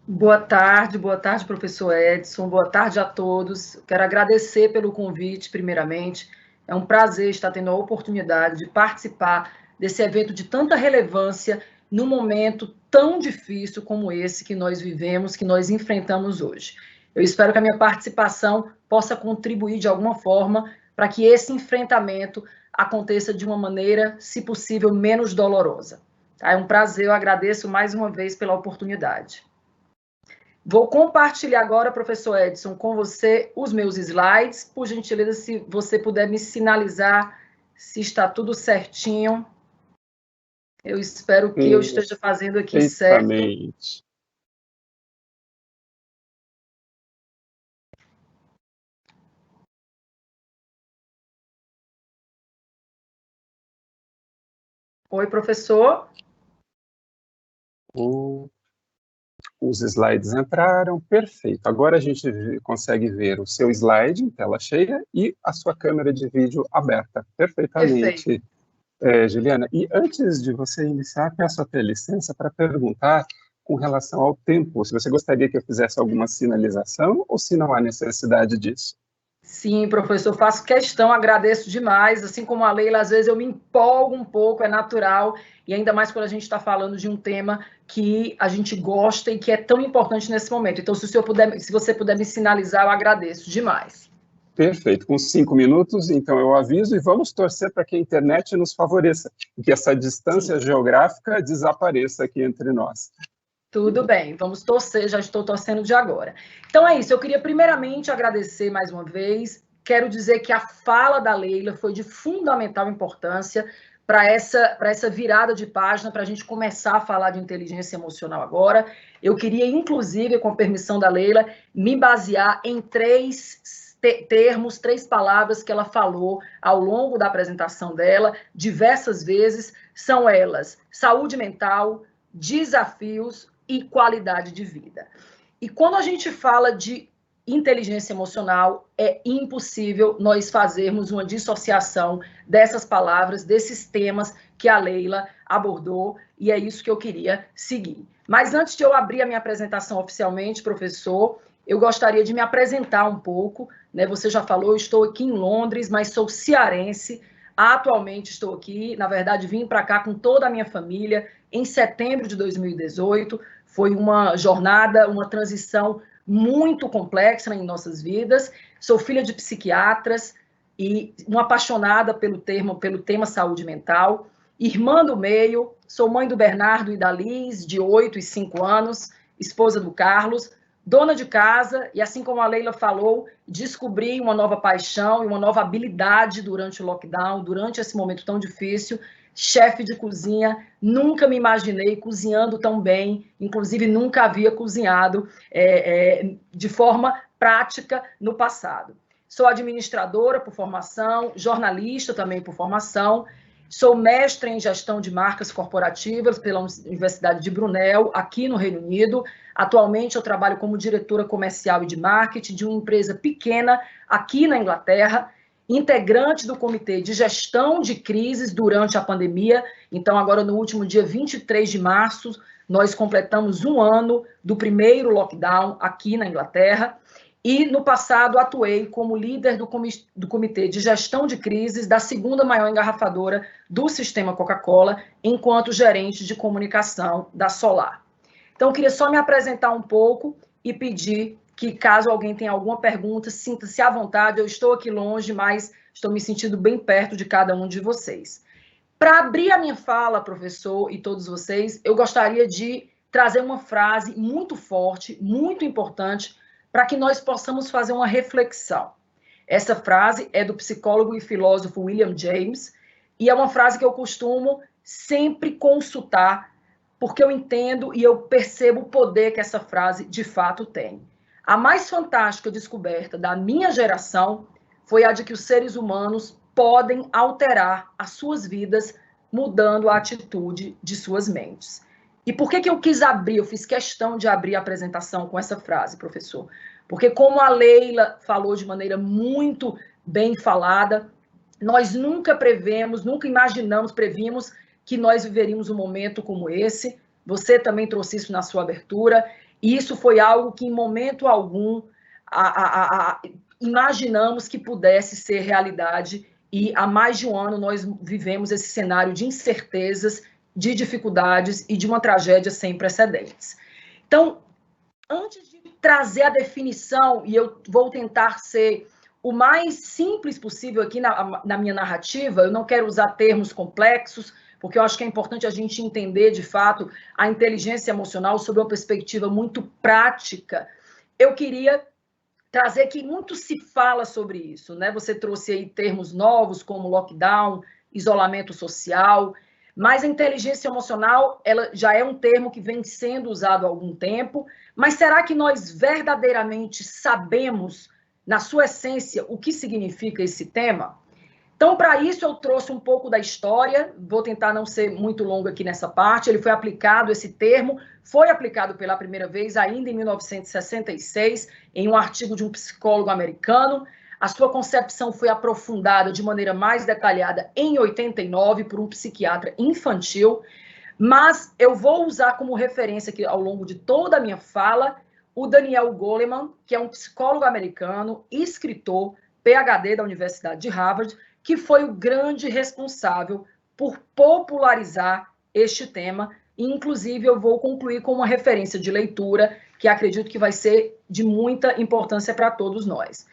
Boa tarde, professor Edson, boa tarde a todos. Quero agradecer pelo convite, primeiramente. É um prazer estar tendo a oportunidade de participar desse evento de tanta relevância num momento tão difícil como esse que nós vivemos, que nós enfrentamos hoje. Eu espero que a minha participação possa contribuir de alguma forma para que esse enfrentamento aconteça de uma maneira, se possível, menos dolorosa. É um prazer, eu agradeço mais uma vez pela oportunidade. Vou compartilhar agora, professor Edson, com você os meus slides. Por gentileza, se você puder me sinalizar se está tudo certinho. Eu espero que eu esteja fazendo aqui certo. Oi, professor. Os slides entraram, perfeito. Agora a gente consegue ver o seu slide em tela cheia e a sua câmera de vídeo aberta, perfeitamente, Juliana. E antes de você iniciar, peço até licença para perguntar com relação ao tempo, se você gostaria que eu fizesse alguma sinalização ou se não há necessidade disso. Sim, professor, faço questão, agradeço demais, assim como a Leila, às vezes eu me empolgo um pouco, é natural, e ainda mais quando a gente está falando de um tema que a gente gosta e que é tão importante nesse momento. Então, se você puder me sinalizar, eu agradeço demais. Perfeito, com 5 minutos, então eu aviso e vamos torcer para que a internet nos favoreça, e que essa distância geográfica desapareça aqui entre nós. Tudo bem, vamos torcer, já estou torcendo de agora. Então é isso, eu queria primeiramente agradecer mais uma vez, quero dizer que a fala da Leila foi de fundamental importância para essa virada de página, para a gente começar a falar de inteligência emocional agora. Eu queria, inclusive, com a permissão da Leila, me basear em 3 termos, 3 palavras que ela falou ao longo da apresentação dela, diversas vezes, são elas: saúde mental, desafios e qualidade de vida. E quando a gente fala de inteligência emocional, é impossível nós fazermos uma dissociação dessas palavras, desses temas que a Leila abordou, e é isso que eu queria seguir. Mas antes de eu abrir a minha apresentação oficialmente, professor, eu gostaria de me apresentar um pouco, né? Você já falou, eu estou aqui em Londres, mas sou cearense. Atualmente estou aqui, na verdade vim para cá com toda a minha família em setembro de 2018. Foi uma jornada, uma transição muito complexa em nossas vidas. Sou filha de psiquiatras e uma apaixonada pelo tema saúde mental. Irmã do meio, sou mãe do Bernardo e da Liz, de 8 e 5 anos, esposa do Carlos, dona de casa, e assim como a Leila falou, descobri uma nova paixão e uma nova habilidade durante o lockdown, durante esse momento tão difícil. Chefe de cozinha, nunca me imaginei cozinhando tão bem, inclusive nunca havia cozinhado de forma prática no passado. Sou administradora por formação, jornalista também por formação, sou mestre em gestão de marcas corporativas pela Universidade de Brunel, aqui no Reino Unido. Atualmente eu trabalho como diretora comercial e de marketing de uma empresa pequena aqui na Inglaterra, integrante do Comitê de Gestão de Crises durante a pandemia. Então, agora, no último dia 23 de março, nós completamos 1 ano do primeiro lockdown aqui na Inglaterra. E, no passado, atuei como líder do Comitê de Gestão de Crises da 2ª maior engarrafadora do sistema Coca-Cola, enquanto gerente de comunicação da Solar. Então, eu queria só me apresentar um pouco e pedir que, caso alguém tenha alguma pergunta, sinta-se à vontade. Eu estou aqui longe, mas estou me sentindo bem perto de cada um de vocês. Para abrir a minha fala, professor, e todos vocês, eu gostaria de trazer uma frase muito forte, muito importante, para que nós possamos fazer uma reflexão. Essa frase é do psicólogo e filósofo William James, e é uma frase que eu costumo sempre consultar porque eu entendo e eu percebo o poder que essa frase de fato tem. A mais fantástica descoberta da minha geração foi a de que os seres humanos podem alterar as suas vidas mudando a atitude de suas mentes. E por que eu quis abrir, eu fiz questão de abrir a apresentação com essa frase, professor? Porque como a Leila falou de maneira muito bem falada, nós nunca prevemos, nunca imaginamos, previmos que nós viveríamos um momento como esse. Você também trouxe isso na sua abertura, e isso foi algo que em momento algum imaginamos que pudesse ser realidade, e há mais de um ano nós vivemos esse cenário de incertezas, de dificuldades e de uma tragédia sem precedentes. Então, antes de trazer a definição, e eu vou tentar ser o mais simples possível aqui na minha narrativa, eu não quero usar termos complexos, porque eu acho que é importante a gente entender, de fato, a inteligência emocional sob uma perspectiva muito prática. Eu queria trazer que muito se fala sobre isso, né? Você trouxe aí termos novos como lockdown, isolamento social, mas a inteligência emocional, ela já é um termo que vem sendo usado há algum tempo, mas será que nós verdadeiramente sabemos, na sua essência, o que significa esse tema? Então, para isso, eu trouxe um pouco da história, vou tentar não ser muito longo aqui nessa parte. Ele foi aplicado, esse termo foi aplicado pela primeira vez ainda em 1966, em um artigo de um psicólogo americano. A sua concepção foi aprofundada de maneira mais detalhada em 89 por um psiquiatra infantil, mas eu vou usar como referência aqui ao longo de toda a minha fala o Daniel Goleman, que é um psicólogo americano, escritor, PhD da Universidade de Harvard, que foi o grande responsável por popularizar este tema, e inclusive eu vou concluir com uma referência de leitura que acredito que vai ser de muita importância para todos nós.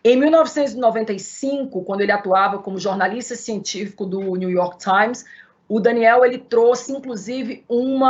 Em 1995, quando ele atuava como jornalista científico do New York Times, o Daniel ele trouxe, inclusive, um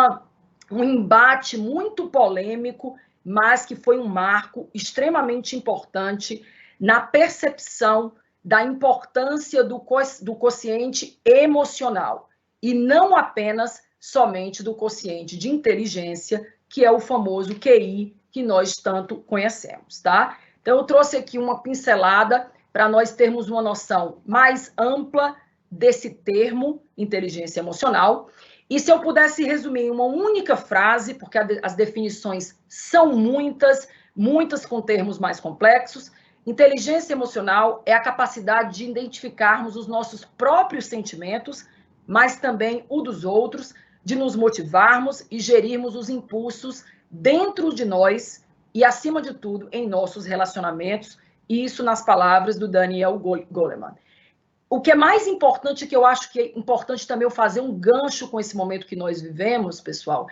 embate muito polêmico, mas que foi um marco extremamente importante na percepção da importância do quociente emocional, e não apenas somente do quociente de inteligência, que é o famoso QI que nós tanto conhecemos, tá? Então, eu trouxe aqui uma pincelada para nós termos uma noção mais ampla desse termo, inteligência emocional. E se eu pudesse resumir em uma única frase, porque as definições são muitas com termos mais complexos, inteligência emocional é a capacidade de identificarmos os nossos próprios sentimentos, mas também o dos outros, de nos motivarmos e gerirmos os impulsos dentro de nós, e, acima de tudo, em nossos relacionamentos, isso nas palavras do Daniel Goleman. O que é mais importante, que eu acho que é importante também eu fazer um gancho com esse momento que nós vivemos, pessoal,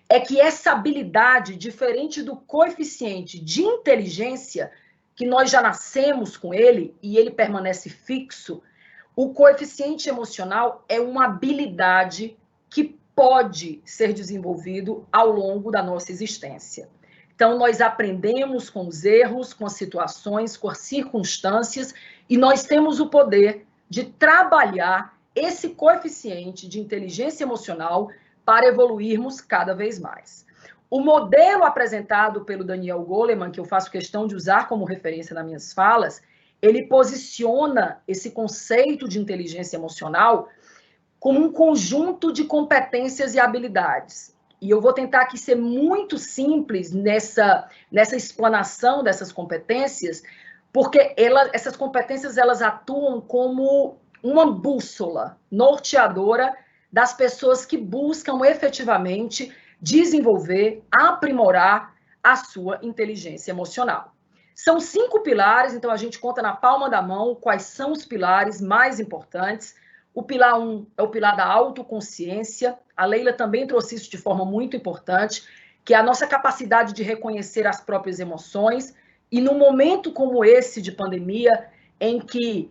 é que essa habilidade, diferente do coeficiente de inteligência, que nós já nascemos com ele, e ele permanece fixo, o coeficiente emocional é uma habilidade que pode ser desenvolvido ao longo da nossa existência. Então, nós aprendemos com os erros, com as situações, com as circunstâncias, e nós temos o poder de trabalhar esse coeficiente de inteligência emocional para evoluirmos cada vez mais. O modelo apresentado pelo Daniel Goleman, que eu faço questão de usar como referência nas minhas falas, ele posiciona esse conceito de inteligência emocional como um conjunto de competências e habilidades. E eu vou tentar aqui ser muito simples nessa explanação dessas competências, porque essas competências elas atuam como uma bússola norteadora das pessoas que buscam efetivamente desenvolver, aprimorar a sua inteligência emocional. São 5 pilares, então a gente conta na palma da mão quais são os pilares mais importantes. O pilar 1 é o pilar da autoconsciência. A Leila também trouxe isso de forma muito importante, que é a nossa capacidade de reconhecer as próprias emoções. E num momento como esse de pandemia, em que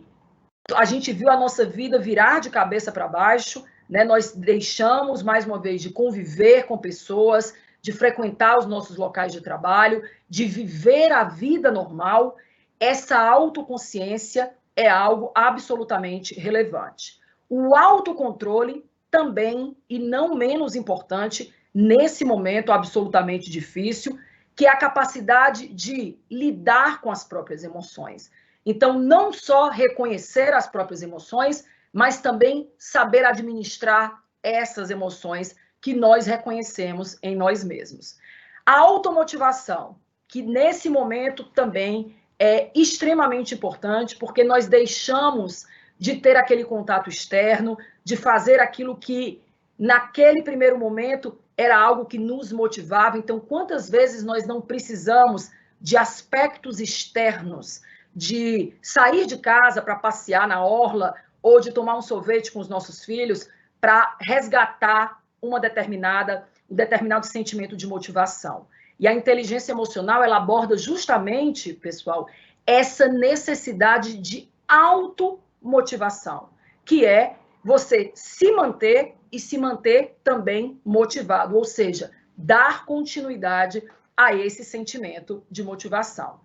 a gente viu a nossa vida virar de cabeça para baixo, né? Nós deixamos, mais uma vez, de conviver com pessoas, de frequentar os nossos locais de trabalho, de viver a vida normal. Essa autoconsciência é algo absolutamente relevante. O autocontrole também, e não menos importante, nesse momento absolutamente difícil, que é a capacidade de lidar com as próprias emoções. Então, não só reconhecer as próprias emoções, mas também saber administrar essas emoções que nós reconhecemos em nós mesmos. A automotivação, que nesse momento também é extremamente importante, porque nós deixamos de ter aquele contato externo, de fazer aquilo que, naquele primeiro momento, era algo que nos motivava. Então, quantas vezes nós não precisamos de aspectos externos, de sair de casa para passear na orla, ou de tomar um sorvete com os nossos filhos, para resgatar um determinado sentimento de motivação. E a inteligência emocional, ela aborda justamente, pessoal, essa necessidade de automotivação, que é você se manter e se manter também motivado, ou seja, dar continuidade a esse sentimento de motivação.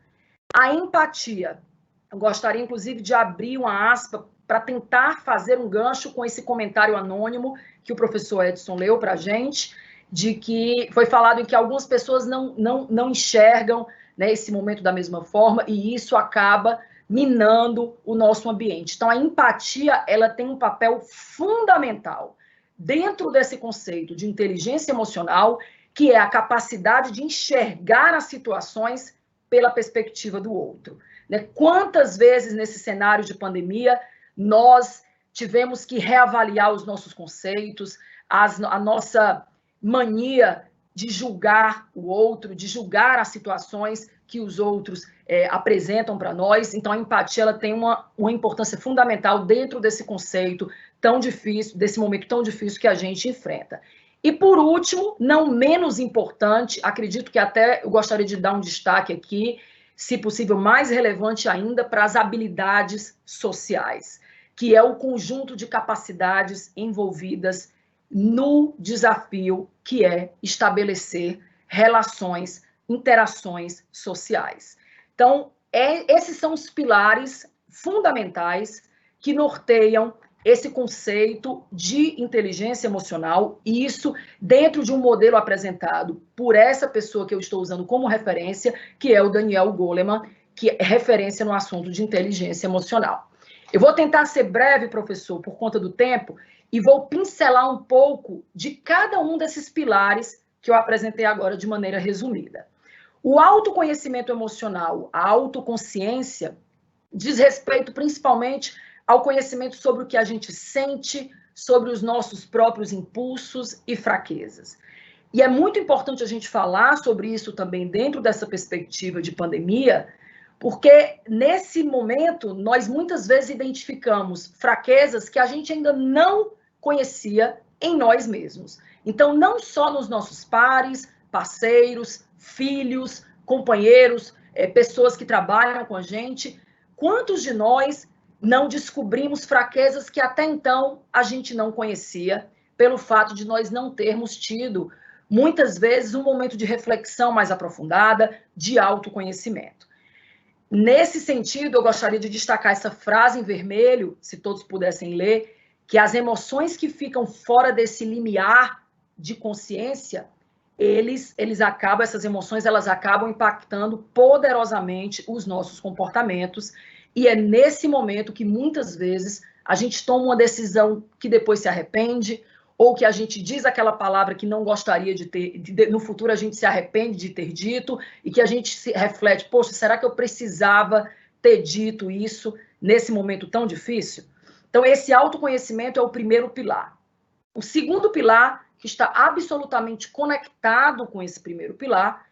A empatia, eu gostaria inclusive de abrir uma aspa para tentar fazer um gancho com esse comentário anônimo que o professor Edson leu para a gente, de que foi falado em que algumas pessoas não enxergam, né, esse momento da mesma forma, e isso acaba minando o nosso ambiente. Então, a empatia, ela tem um papel fundamental dentro desse conceito de inteligência emocional, que é a capacidade de enxergar as situações pela perspectiva do outro. Né? Quantas vezes nesse cenário de pandemia nós tivemos que reavaliar os nossos conceitos, a nossa mania de julgar o outro, de julgar as situações que os outros apresentam para nós. Então, a empatia, ela tem uma importância fundamental dentro desse conceito tão difícil, desse momento tão difícil que a gente enfrenta. E, por último, não menos importante, acredito que até eu gostaria de dar um destaque aqui, se possível mais relevante ainda, para as habilidades sociais, que é o conjunto de capacidades envolvidas no desafio que é estabelecer relações, interações sociais. Então, esses são os pilares fundamentais que norteiam esse conceito de inteligência emocional, e isso dentro de um modelo apresentado por essa pessoa que eu estou usando como referência, que é o Daniel Goleman, que é referência no assunto de inteligência emocional. Eu vou tentar ser breve, professor, por conta do tempo, e vou pincelar um pouco de cada um desses pilares que eu apresentei agora de maneira resumida. O autoconhecimento emocional, a autoconsciência, diz respeito principalmente ao conhecimento sobre o que a gente sente, sobre os nossos próprios impulsos e fraquezas. E é muito importante a gente falar sobre isso também dentro dessa perspectiva de pandemia, porque nesse momento nós muitas vezes identificamos fraquezas que a gente ainda não conhecia em nós mesmos. Então, não só nos nossos pares, parceiros, filhos, companheiros, pessoas que trabalham com a gente, quantos de nós não descobrimos fraquezas que até então a gente não conhecia, pelo fato de nós não termos tido, muitas vezes, um momento de reflexão mais aprofundada, de autoconhecimento. Nesse sentido, eu gostaria de destacar essa frase em vermelho, se todos pudessem ler, que as emoções que ficam fora desse limiar de consciência, essas emoções, elas acabam impactando poderosamente os nossos comportamentos, e é nesse momento que muitas vezes a gente toma uma decisão que depois se arrepende, ou que a gente diz aquela palavra que não gostaria de ter, no futuro a gente se arrepende de ter dito, e que a gente se reflete, poxa, será que eu precisava ter dito isso nesse momento tão difícil? Então, esse autoconhecimento é o primeiro pilar. O segundo pilar, que está absolutamente conectado com esse primeiro pilar,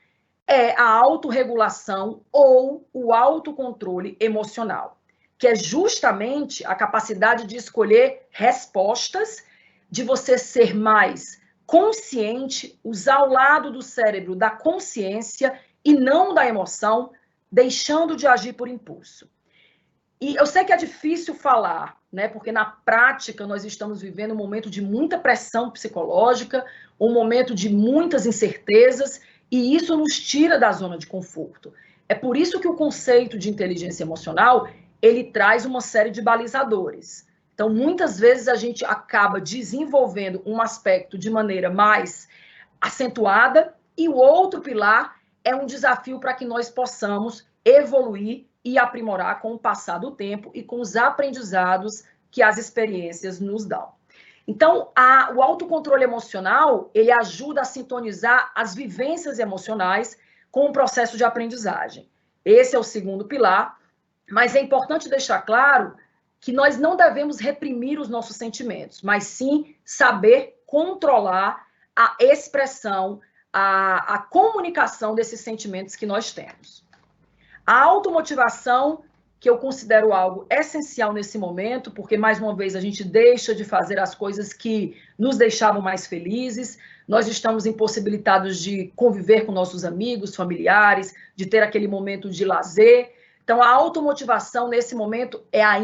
é a autorregulação ou o autocontrole emocional, que é justamente a capacidade de escolher respostas, de você ser mais consciente, usar o lado do cérebro da consciência e não da emoção, deixando de agir por impulso. E eu sei que é difícil falar, né? Porque na prática nós estamos vivendo um momento de muita pressão psicológica, um momento de muitas incertezas, e isso nos tira da zona de conforto. É por isso que o conceito de inteligência emocional, ele traz uma série de balizadores. Então, muitas vezes a gente acaba desenvolvendo um aspecto de maneira mais acentuada, e o outro pilar é um desafio para que nós possamos evoluir e aprimorar com o passar do tempo e com os aprendizados que as experiências nos dão. Então, o autocontrole emocional, ele ajuda a sintonizar as vivências emocionais com o processo de aprendizagem. Esse é o segundo pilar, mas é importante deixar claro que nós não devemos reprimir os nossos sentimentos, mas sim saber controlar a expressão, a comunicação desses sentimentos que nós temos. A automotivação, que eu considero algo essencial nesse momento, porque, mais uma vez, a gente deixa de fazer as coisas que nos deixavam mais felizes, nós estamos impossibilitados de conviver com nossos amigos, familiares, de ter aquele momento de lazer. Então, a automotivação, nesse momento, é algo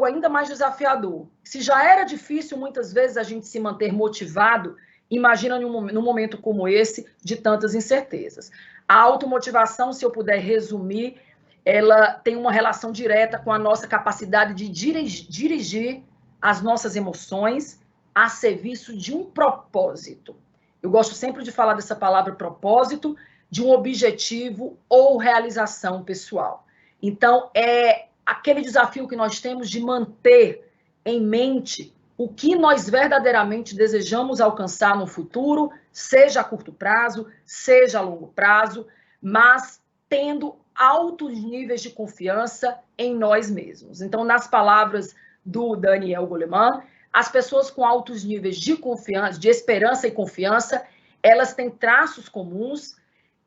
ainda mais desafiador. Se já era difícil, muitas vezes, a gente se manter motivado, imagina num momento como esse, de tantas incertezas. A automotivação, se eu puder resumir, ela tem uma relação direta com a nossa capacidade de dirigir as nossas emoções a serviço de um propósito. Eu gosto sempre de falar dessa palavra propósito, de um objetivo ou realização pessoal. Então, é aquele desafio que nós temos de manter em mente o que nós verdadeiramente desejamos alcançar no futuro, seja a curto prazo, seja a longo prazo, mas tendo altos níveis de confiança em nós mesmos. Então, nas palavras do Daniel Goleman, as pessoas com altos níveis de confiança, de esperança e confiança, elas têm traços comuns,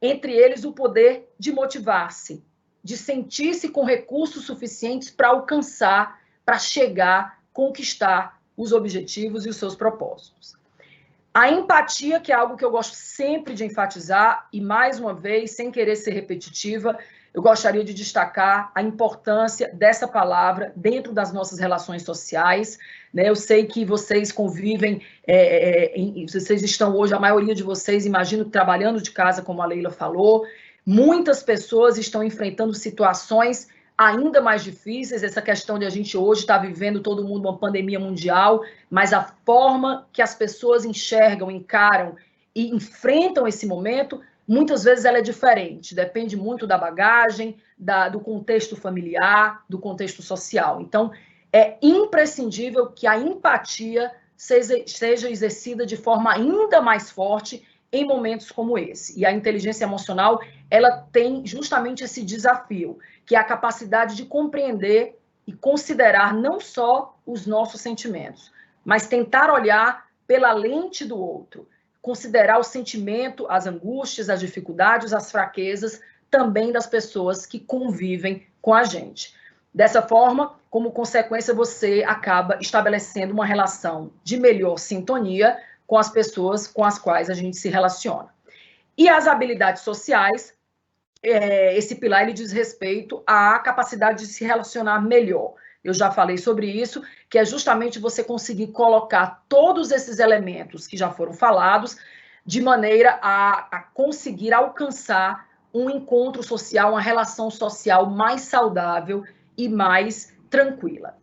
entre eles o poder de motivar-se, de sentir-se com recursos suficientes para alcançar, para chegar, conquistar os objetivos e os seus propósitos. A empatia, que é algo que eu gosto sempre de enfatizar, e mais uma vez, sem querer ser repetitiva, eu gostaria de destacar a importância dessa palavra dentro das nossas relações sociais, né? Eu sei que vocês convivem, vocês estão hoje, a maioria de vocês, imagino, trabalhando de casa, como a Leila falou. Muitas pessoas estão enfrentando situações ainda mais difíceis, essa questão de a gente hoje estar vivendo todo mundo uma pandemia mundial, mas a forma que as pessoas enxergam, encaram e enfrentam esse momento, muitas vezes ela é diferente, depende muito da bagagem, do contexto familiar, do contexto social. Então, é imprescindível que a empatia seja exercida de forma ainda mais forte em momentos como esse. E a inteligência emocional, ela tem justamente esse desafio, que é a capacidade de compreender e considerar não só os nossos sentimentos, mas tentar olhar pela lente do outro, considerar o sentimento, as angústias, as dificuldades, as fraquezas também das pessoas que convivem com a gente. Dessa forma, como consequência, você acaba estabelecendo uma relação de melhor sintonia com as pessoas com as quais a gente se relaciona. E as habilidades sociais, esse pilar ele diz respeito à capacidade de se relacionar melhor. Eu já falei sobre isso, que é justamente você conseguir colocar todos esses elementos que já foram falados de maneira a conseguir alcançar um encontro social, uma relação social mais saudável e mais tranquila.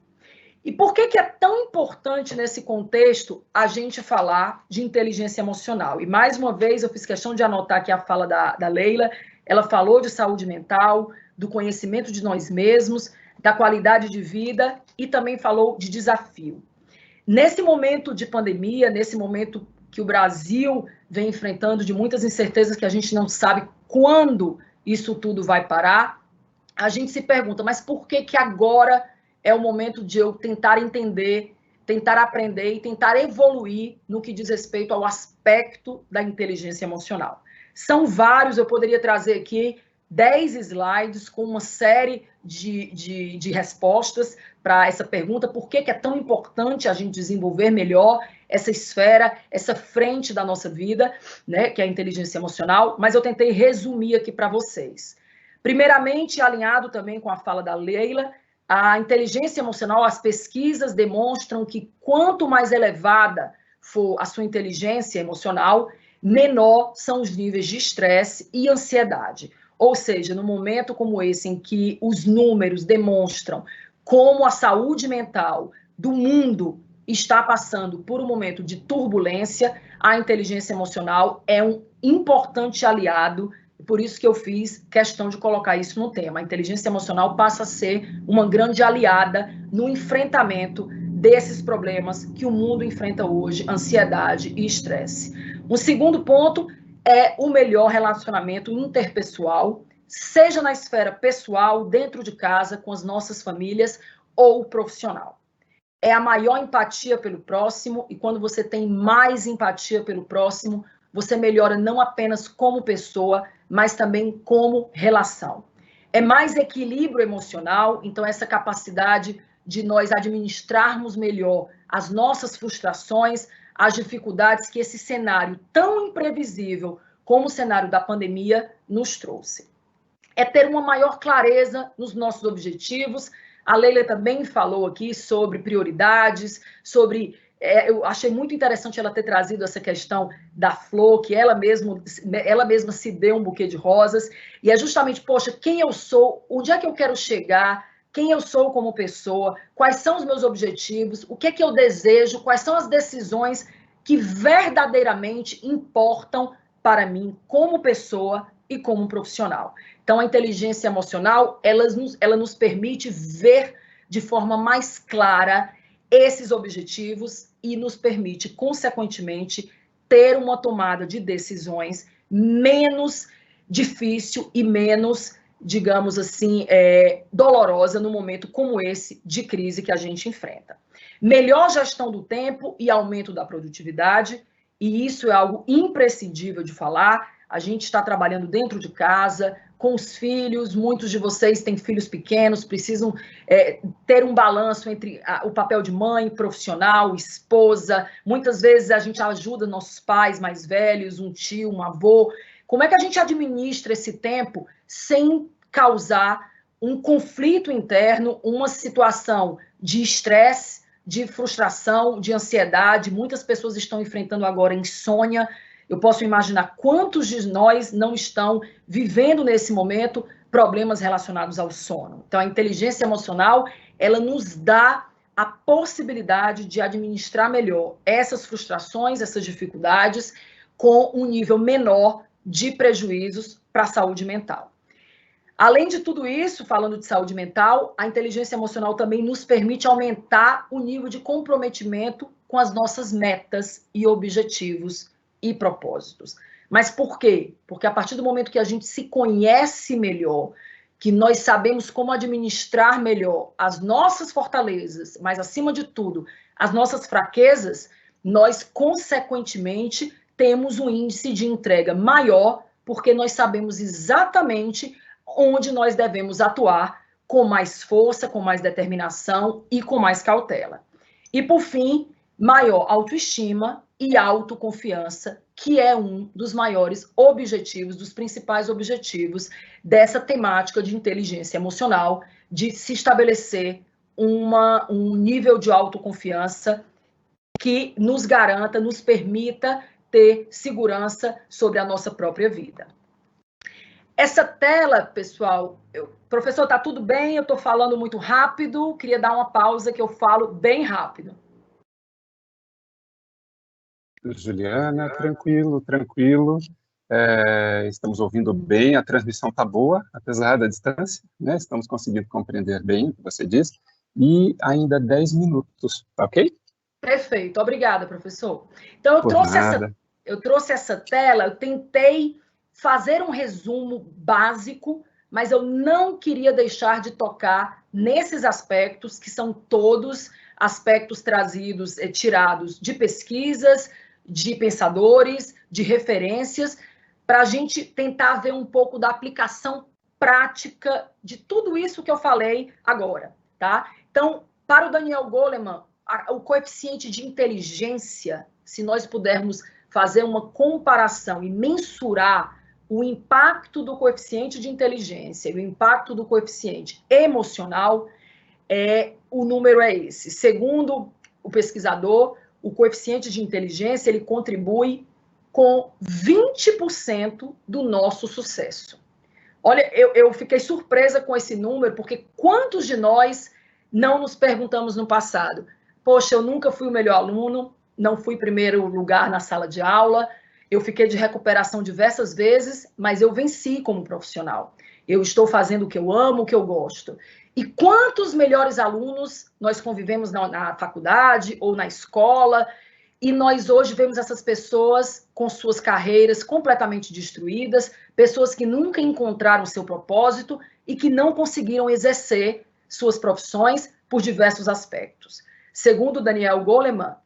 E por que é tão importante nesse contexto a gente falar de inteligência emocional? E mais uma vez eu fiz questão de anotar aqui a fala da Leila. Ela falou de saúde mental, do conhecimento de nós mesmos, da qualidade de vida e também falou de desafio. Nesse momento de pandemia, nesse momento que o Brasil vem enfrentando de muitas incertezas que a gente não sabe quando isso tudo vai parar, a gente se pergunta, mas por que agora é o momento de eu tentar entender, tentar aprender e tentar evoluir no que diz respeito ao aspecto da inteligência emocional? São vários, eu poderia trazer aqui 10 slides com uma série de respostas para essa pergunta, por que é tão importante a gente desenvolver melhor essa esfera, essa frente da nossa vida, né, que é a inteligência emocional, mas eu tentei resumir aqui para vocês. Primeiramente, alinhado também com a fala da Leila, a inteligência emocional, as pesquisas demonstram que quanto mais elevada for a sua inteligência emocional, menor são os níveis de estresse e ansiedade. Ou seja, no momento como esse, em que os números demonstram como a saúde mental do mundo está passando por um momento de turbulência, a inteligência emocional é um importante aliado, por isso que eu fiz questão de colocar isso no tema. A inteligência emocional passa a ser uma grande aliada no enfrentamento desses problemas que o mundo enfrenta hoje, ansiedade e estresse. Um segundo ponto é o melhor relacionamento interpessoal, seja na esfera pessoal, dentro de casa, com as nossas famílias, ou profissional. É a maior empatia pelo próximo, e quando você tem mais empatia pelo próximo, você melhora não apenas como pessoa, mas também como relação. É mais equilíbrio emocional, então essa capacidade de nós administrarmos melhor as nossas frustrações, as dificuldades que esse cenário tão imprevisível como o cenário da pandemia nos trouxe. É ter uma maior clareza nos nossos objetivos. A Leila também falou aqui sobre prioridades, sobre... eu achei muito interessante ela ter trazido essa questão da flor, que ela mesma se deu um buquê de rosas, e é justamente, poxa, quem eu sou, onde é que eu quero chegar, quem eu sou como pessoa, quais são os meus objetivos, o que é que eu desejo, quais são as decisões que verdadeiramente importam para mim como pessoa e como profissional. Então, a inteligência emocional, ela nos permite ver de forma mais clara esses objetivos e nos permite, consequentemente, ter uma tomada de decisões menos difícil e menos, digamos assim, dolorosa no momento como esse de crise que a gente enfrenta. Melhor gestão do tempo e aumento da produtividade, e isso é algo imprescindível de falar. A gente está trabalhando dentro de casa, com os filhos, muitos de vocês têm filhos pequenos, precisam ter um balanço entre o papel de mãe, profissional, esposa. Muitas vezes a gente ajuda nossos pais mais velhos, um tio, um avô. Como é que a gente administra esse tempo sem causar um conflito interno, uma situação de estresse, de frustração, de ansiedade? Muitas pessoas estão enfrentando agora insônia. Eu posso imaginar quantos de nós não estão vivendo nesse momento problemas relacionados ao sono. Então, a inteligência emocional, ela nos dá a possibilidade de administrar melhor essas frustrações, essas dificuldades, com um nível menor de prejuízos para a saúde mental. Além de tudo isso, falando de saúde mental, a inteligência emocional também nos permite aumentar o nível de comprometimento com as nossas metas e objetivos e propósitos. Mas por quê? Porque a partir do momento que a gente se conhece melhor, que nós sabemos como administrar melhor as nossas fortalezas, mas acima de tudo, as nossas fraquezas, nós consequentemente temos um índice de entrega maior, porque nós sabemos exatamente onde nós devemos atuar com mais força, com mais determinação e com mais cautela. E por fim, maior autoestima e autoconfiança, que é um dos maiores objetivos, dos principais objetivos dessa temática de inteligência emocional, de se estabelecer um nível de autoconfiança que nos garanta, nos permita ter segurança sobre a nossa própria vida. Essa tela, pessoal, professor, tá tudo bem? Eu estou falando muito rápido, queria dar uma pausa que eu falo bem rápido. Juliana, tranquilo. Estamos ouvindo bem, a transmissão está boa, apesar da distância, né? Estamos conseguindo compreender bem o que você diz. E ainda 10 minutos, tá ok? Perfeito, obrigada, professor. Então, eu trouxe essa tela, eu tentei fazer um resumo básico, mas eu não queria deixar de tocar nesses aspectos, que são todos aspectos tirados de pesquisas, de pensadores, de referências, para a gente tentar ver um pouco da aplicação prática de tudo isso que eu falei agora, tá? Então, para o Daniel Goleman, o coeficiente de inteligência, se nós pudermos fazer uma comparação e mensurar o impacto do coeficiente de inteligência e o impacto do coeficiente emocional, o número é esse. Segundo o pesquisador, o coeficiente de inteligência, ele contribui com 20% do nosso sucesso. Olha, eu fiquei surpresa com esse número, porque quantos de nós não nos perguntamos no passado, poxa, eu nunca fui o melhor aluno, não fui primeiro lugar na sala de aula, eu fiquei de recuperação diversas vezes, mas eu venci como profissional. Eu estou fazendo o que eu amo, o que eu gosto. E quantos melhores alunos nós convivemos na faculdade ou na escola, e nós hoje vemos essas pessoas com suas carreiras completamente destruídas, pessoas que nunca encontraram seu propósito e que não conseguiram exercer suas profissões por diversos aspectos. Segundo Daniel Goleman,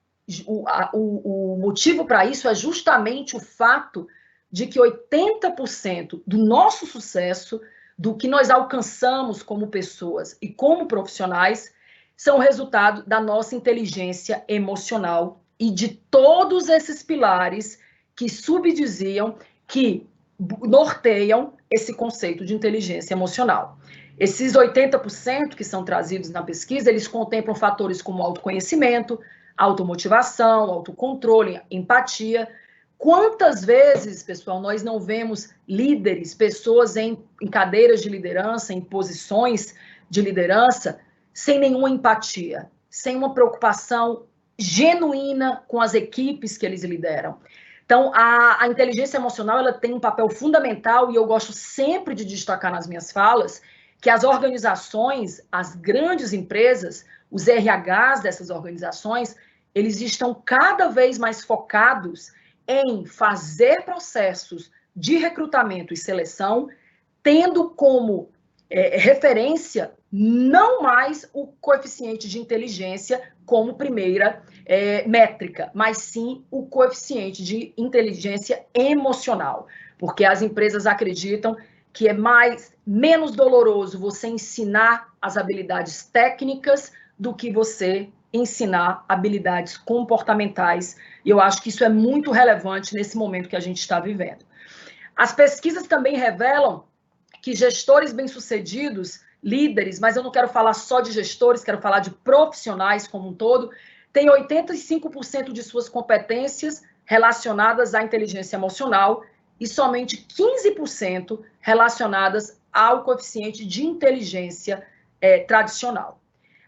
o motivo para isso é justamente o fato de que 80% do nosso sucesso, do que nós alcançamos como pessoas e como profissionais, são resultado da nossa inteligência emocional e de todos esses pilares que subdiziam, que norteiam esse conceito de inteligência emocional. Esses 80% que são trazidos na pesquisa, eles contemplam fatores como autoconhecimento, automotivação, autocontrole, empatia. Quantas vezes, pessoal, nós não vemos líderes, pessoas em cadeiras de liderança, em posições de liderança, sem nenhuma empatia, sem uma preocupação genuína com as equipes que eles lideram. Então, a inteligência emocional, ela tem um papel fundamental, e eu gosto sempre de destacar nas minhas falas, que as organizações, as grandes empresas, os RHs dessas organizações, eles estão cada vez mais focados em fazer processos de recrutamento e seleção, tendo como referência não mais o coeficiente de inteligência como primeira métrica, mas sim o coeficiente de inteligência emocional, porque as empresas acreditam que é menos doloroso você ensinar as habilidades técnicas do que você ensinar habilidades comportamentais, e eu acho que isso é muito relevante nesse momento que a gente está vivendo. As pesquisas também revelam que gestores bem-sucedidos, líderes, mas eu não quero falar só de gestores, quero falar de profissionais como um todo, têm 85% de suas competências relacionadas à inteligência emocional e somente 15% relacionadas ao coeficiente de inteligência tradicional.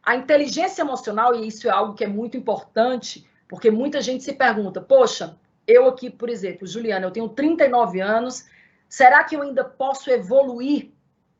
A inteligência emocional, e isso é algo que é muito importante, porque muita gente se pergunta, poxa, eu aqui, por exemplo, Juliana, eu tenho 39 anos, será que eu ainda posso evoluir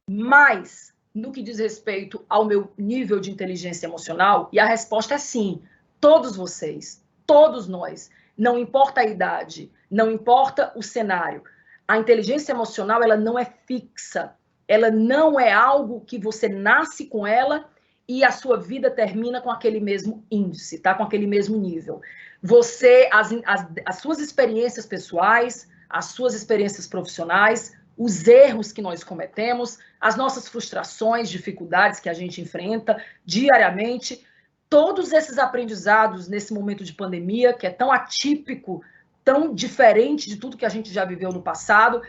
mais no que diz respeito ao meu nível de inteligência emocional? E a resposta é sim. Todos vocês, todos nós, não importa a idade, não importa o cenário. A inteligência emocional, ela não é fixa. Ela não é algo que você nasce com ela e a sua vida termina com aquele mesmo índice, tá? Com aquele mesmo nível. Você, as suas experiências pessoais, as suas experiências profissionais, os erros que nós cometemos, as nossas frustrações, dificuldades que a gente enfrenta diariamente, todos esses aprendizados nesse momento de pandemia, que é tão atípico, tão diferente de tudo que a gente já viveu no passado,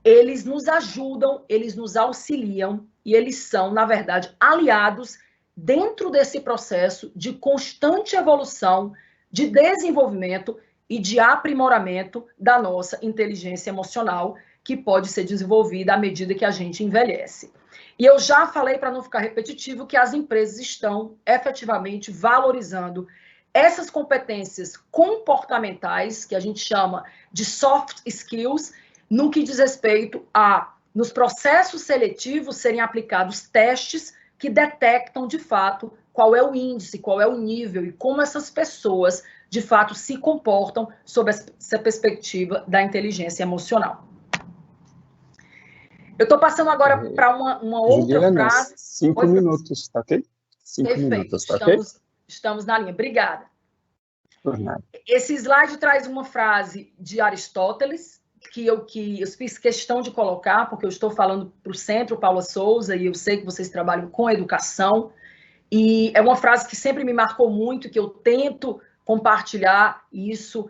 eles nos ajudam, eles nos auxiliam e eles são, na verdade, aliados dentro desse processo de constante evolução, de desenvolvimento e de aprimoramento da nossa inteligência emocional, que pode ser desenvolvida à medida que a gente envelhece. E eu já falei, para não ficar repetitivo, que as empresas estão efetivamente valorizando essas competências comportamentais, que a gente chama de soft skills, no que diz respeito a, nos processos seletivos, serem aplicados testes que detectam, de fato, qual é o índice, qual é o nível e como essas pessoas, de fato, se comportam sob essa perspectiva da inteligência emocional. Eu estou passando agora para uma outra Juliana, frase. 5 minutos, tá ok? 5 minutos, tá ok? Estamos na linha. Obrigada. Por nada. Esse slide traz uma frase de Aristóteles, que eu fiz questão de colocar, porque eu estou falando para o Centro Paula Souza, e eu sei que vocês trabalham com educação, e é uma frase que sempre me marcou muito, que eu tento compartilhar isso,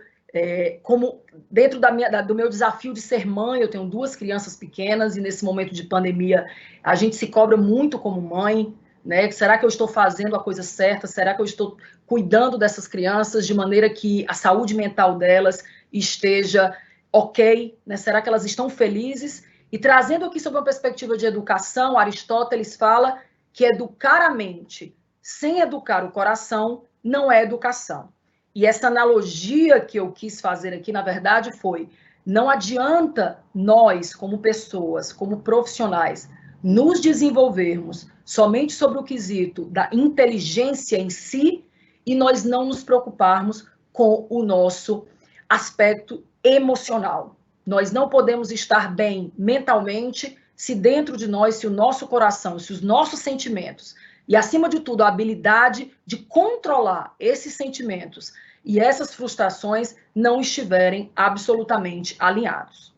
como dentro do meu desafio de ser mãe. Eu tenho 2 crianças pequenas, e nesse momento de pandemia, a gente se cobra muito como mãe, né? Será que eu estou fazendo a coisa certa? Será que eu estou cuidando dessas crianças de maneira que a saúde mental delas esteja ok, né? Será que elas estão felizes? E trazendo aqui sobre uma perspectiva de educação, Aristóteles fala que educar a mente sem educar o coração não é educação. E essa analogia que eu quis fazer aqui, na verdade, foi: não adianta nós, como pessoas, como profissionais, nos desenvolvermos somente sobre o quesito da inteligência em si e nós não nos preocuparmos com o nosso aspecto emocional. Nós não podemos estar bem mentalmente se dentro de nós, se o nosso coração, se os nossos sentimentos e, acima de tudo, a habilidade de controlar esses sentimentos e essas frustrações não estiverem absolutamente alinhados.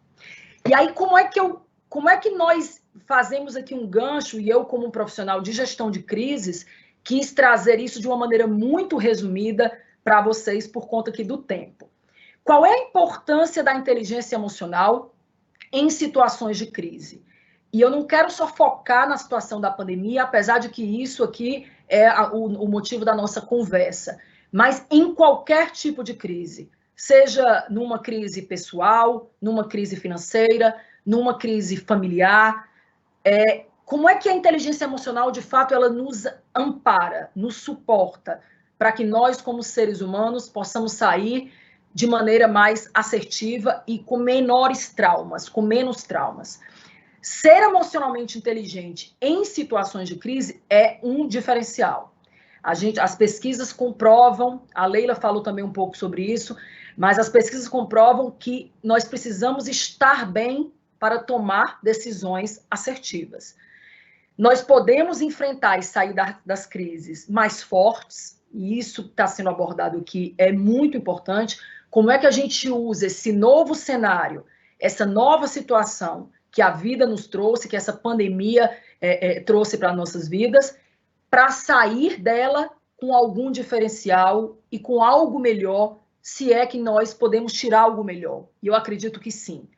E aí, como é que nós fazemos aqui um gancho, e eu, como um profissional de gestão de crises, quis trazer isso de uma maneira muito resumida para vocês por conta aqui do tempo. Qual é a importância da inteligência emocional em situações de crise? E eu não quero só focar na situação da pandemia, apesar de que isso aqui é o motivo da nossa conversa, mas em qualquer tipo de crise, seja numa crise pessoal, numa crise financeira, numa crise familiar, como é que a inteligência emocional, de fato, ela nos ampara, nos suporta, para que nós, como seres humanos, possamos sair de maneira mais assertiva e com menores traumas, com menos traumas. Ser emocionalmente inteligente em situações de crise é um diferencial. As pesquisas comprovam, a Leila falou também um pouco sobre isso, mas as pesquisas comprovam que nós precisamos estar bem para tomar decisões assertivas. Nós podemos enfrentar e sair das crises mais fortes, e isso está sendo abordado aqui, é muito importante. Como é que a gente usa esse novo cenário, essa nova situação que a vida nos trouxe, que essa pandemia trouxe para nossas vidas, para sair dela com algum diferencial e com algo melhor, se é que nós podemos tirar algo melhor. E eu acredito que sim.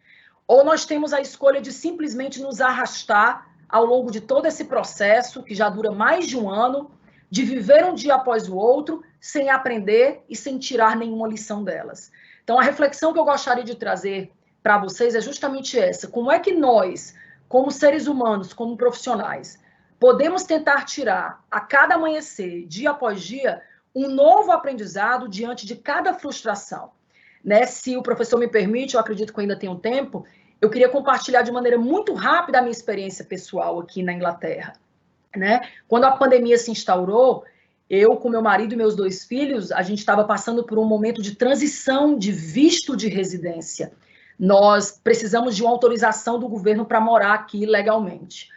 Ou nós temos a escolha de simplesmente nos arrastar ao longo de todo esse processo, que já dura mais de um ano, de viver um dia após o outro, sem aprender e sem tirar nenhuma lição delas. Então, a reflexão que eu gostaria de trazer para vocês é justamente essa. Como é que nós, como seres humanos, como profissionais, podemos tentar tirar, a cada amanhecer, dia após dia, um novo aprendizado diante de cada frustração? Né? Se o professor me permite, eu acredito que eu ainda tenho tempo, eu queria compartilhar de maneira muito rápida a minha experiência pessoal aqui na Inglaterra. Né? Quando a pandemia se instaurou, eu, com meu marido e meus 2 filhos, a gente estava passando por um momento de transição de visto de residência. Nós precisamos de uma autorização do governo para morar aqui legalmente.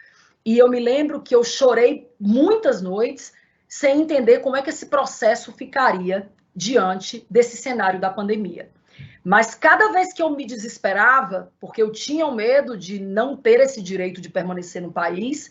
E eu me lembro que eu chorei muitas noites sem entender como é que esse processo ficaria diante desse cenário da pandemia. Mas cada vez que eu me desesperava, porque eu tinha o medo de não ter esse direito de permanecer no país,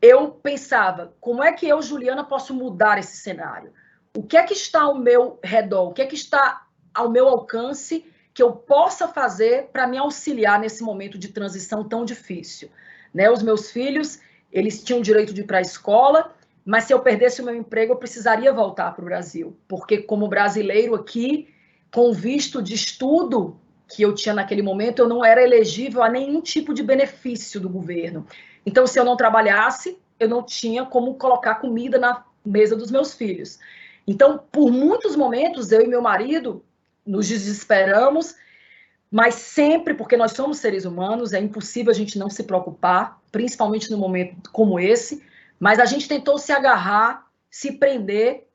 eu pensava, como é que eu, Juliana, posso mudar esse cenário? O que é que está ao meu redor? O que é que está ao meu alcance que eu possa fazer para me auxiliar nesse momento de transição tão difícil? Né? Os meus filhos, eles tinham o direito de ir para a escola, mas se eu perdesse o meu emprego, eu precisaria voltar para o Brasil, porque como brasileiro aqui, com visto de estudo que eu tinha naquele momento, eu não era elegível a nenhum tipo de benefício do governo. Então, se eu não trabalhasse, eu não tinha como colocar comida na mesa dos meus filhos. Então, por muitos momentos, eu e meu marido nos desesperamos, mas sempre, porque nós somos seres humanos, é impossível a gente não se preocupar, principalmente num momento como esse, mas a gente tentou se agarrar, se prender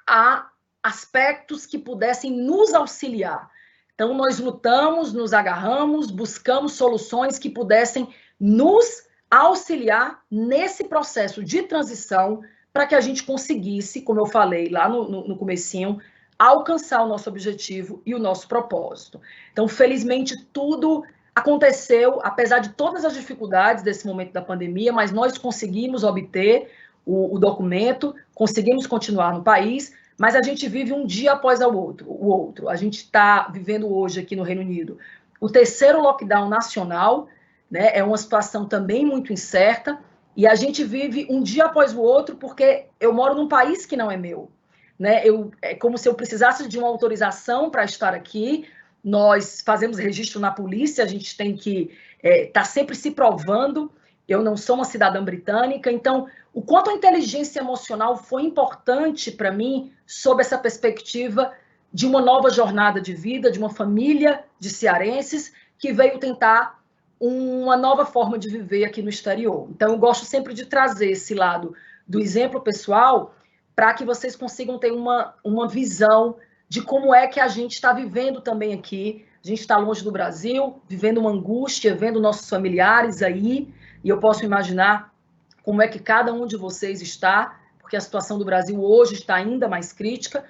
a aspectos que pudessem nos auxiliar. Então, nós lutamos, nos agarramos, buscamos soluções que pudessem nos auxiliar nesse processo de transição para que a gente conseguisse, como eu falei lá no comecinho, alcançar o nosso objetivo e o nosso propósito. Então, felizmente, tudo aconteceu, apesar de todas as dificuldades desse momento da pandemia, mas nós conseguimos obter o documento, conseguimos continuar no país, mas a gente vive um dia após o outro. A gente está vivendo hoje aqui no Reino Unido o 3º lockdown nacional, né? É uma situação também muito incerta, e a gente vive um dia após o outro porque eu moro num país que não é meu. Né? É como se eu precisasse de uma autorização para estar aqui. Nós fazemos registro na polícia, a gente tem que estar sempre se provando. Eu não sou uma cidadã britânica, então o quanto a inteligência emocional foi importante para mim sob essa perspectiva de uma nova jornada de vida, de uma família de cearenses que veio tentar uma nova forma de viver aqui no exterior. Então, eu gosto sempre de trazer esse lado do exemplo pessoal para que vocês consigam ter uma visão de como é que a gente está vivendo também aqui. A gente está longe do Brasil, vivendo uma angústia, vendo nossos familiares aí, e eu posso imaginar como é que cada um de vocês está, porque a situação do Brasil hoje está ainda mais crítica.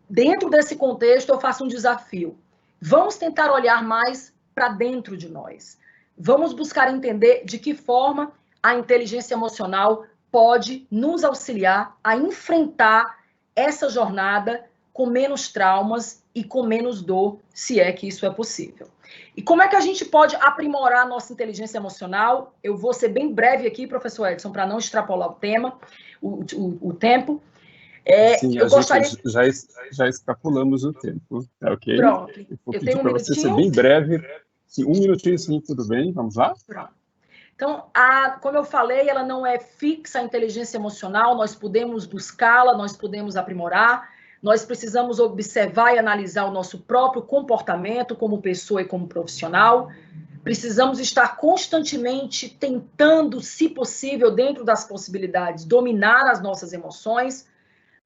Dentro desse contexto, eu faço um desafio. Vamos tentar olhar mais para dentro de nós. Vamos buscar entender de que forma a inteligência emocional pode nos auxiliar a enfrentar essa jornada com menos traumas e com menos dor, se é que isso é possível. E como é que a gente pode aprimorar a nossa inteligência emocional? Eu vou ser bem breve aqui, professor Edson, para não extrapolar o tema, o tempo. Sim, eu gostaria... já extrapolamos o tempo, tá ok? Pronto. Eu tenho um minutinho. Você ser bem breve. Sim, um minutinho, sim, tudo bem. Vamos lá? Pronto. Então, como eu falei, ela não é fixa, a inteligência emocional, nós podemos buscá-la, nós podemos aprimorar, nós precisamos observar e analisar o nosso próprio comportamento como pessoa e como profissional, precisamos estar constantemente tentando, se possível, dentro das possibilidades, dominar as nossas emoções,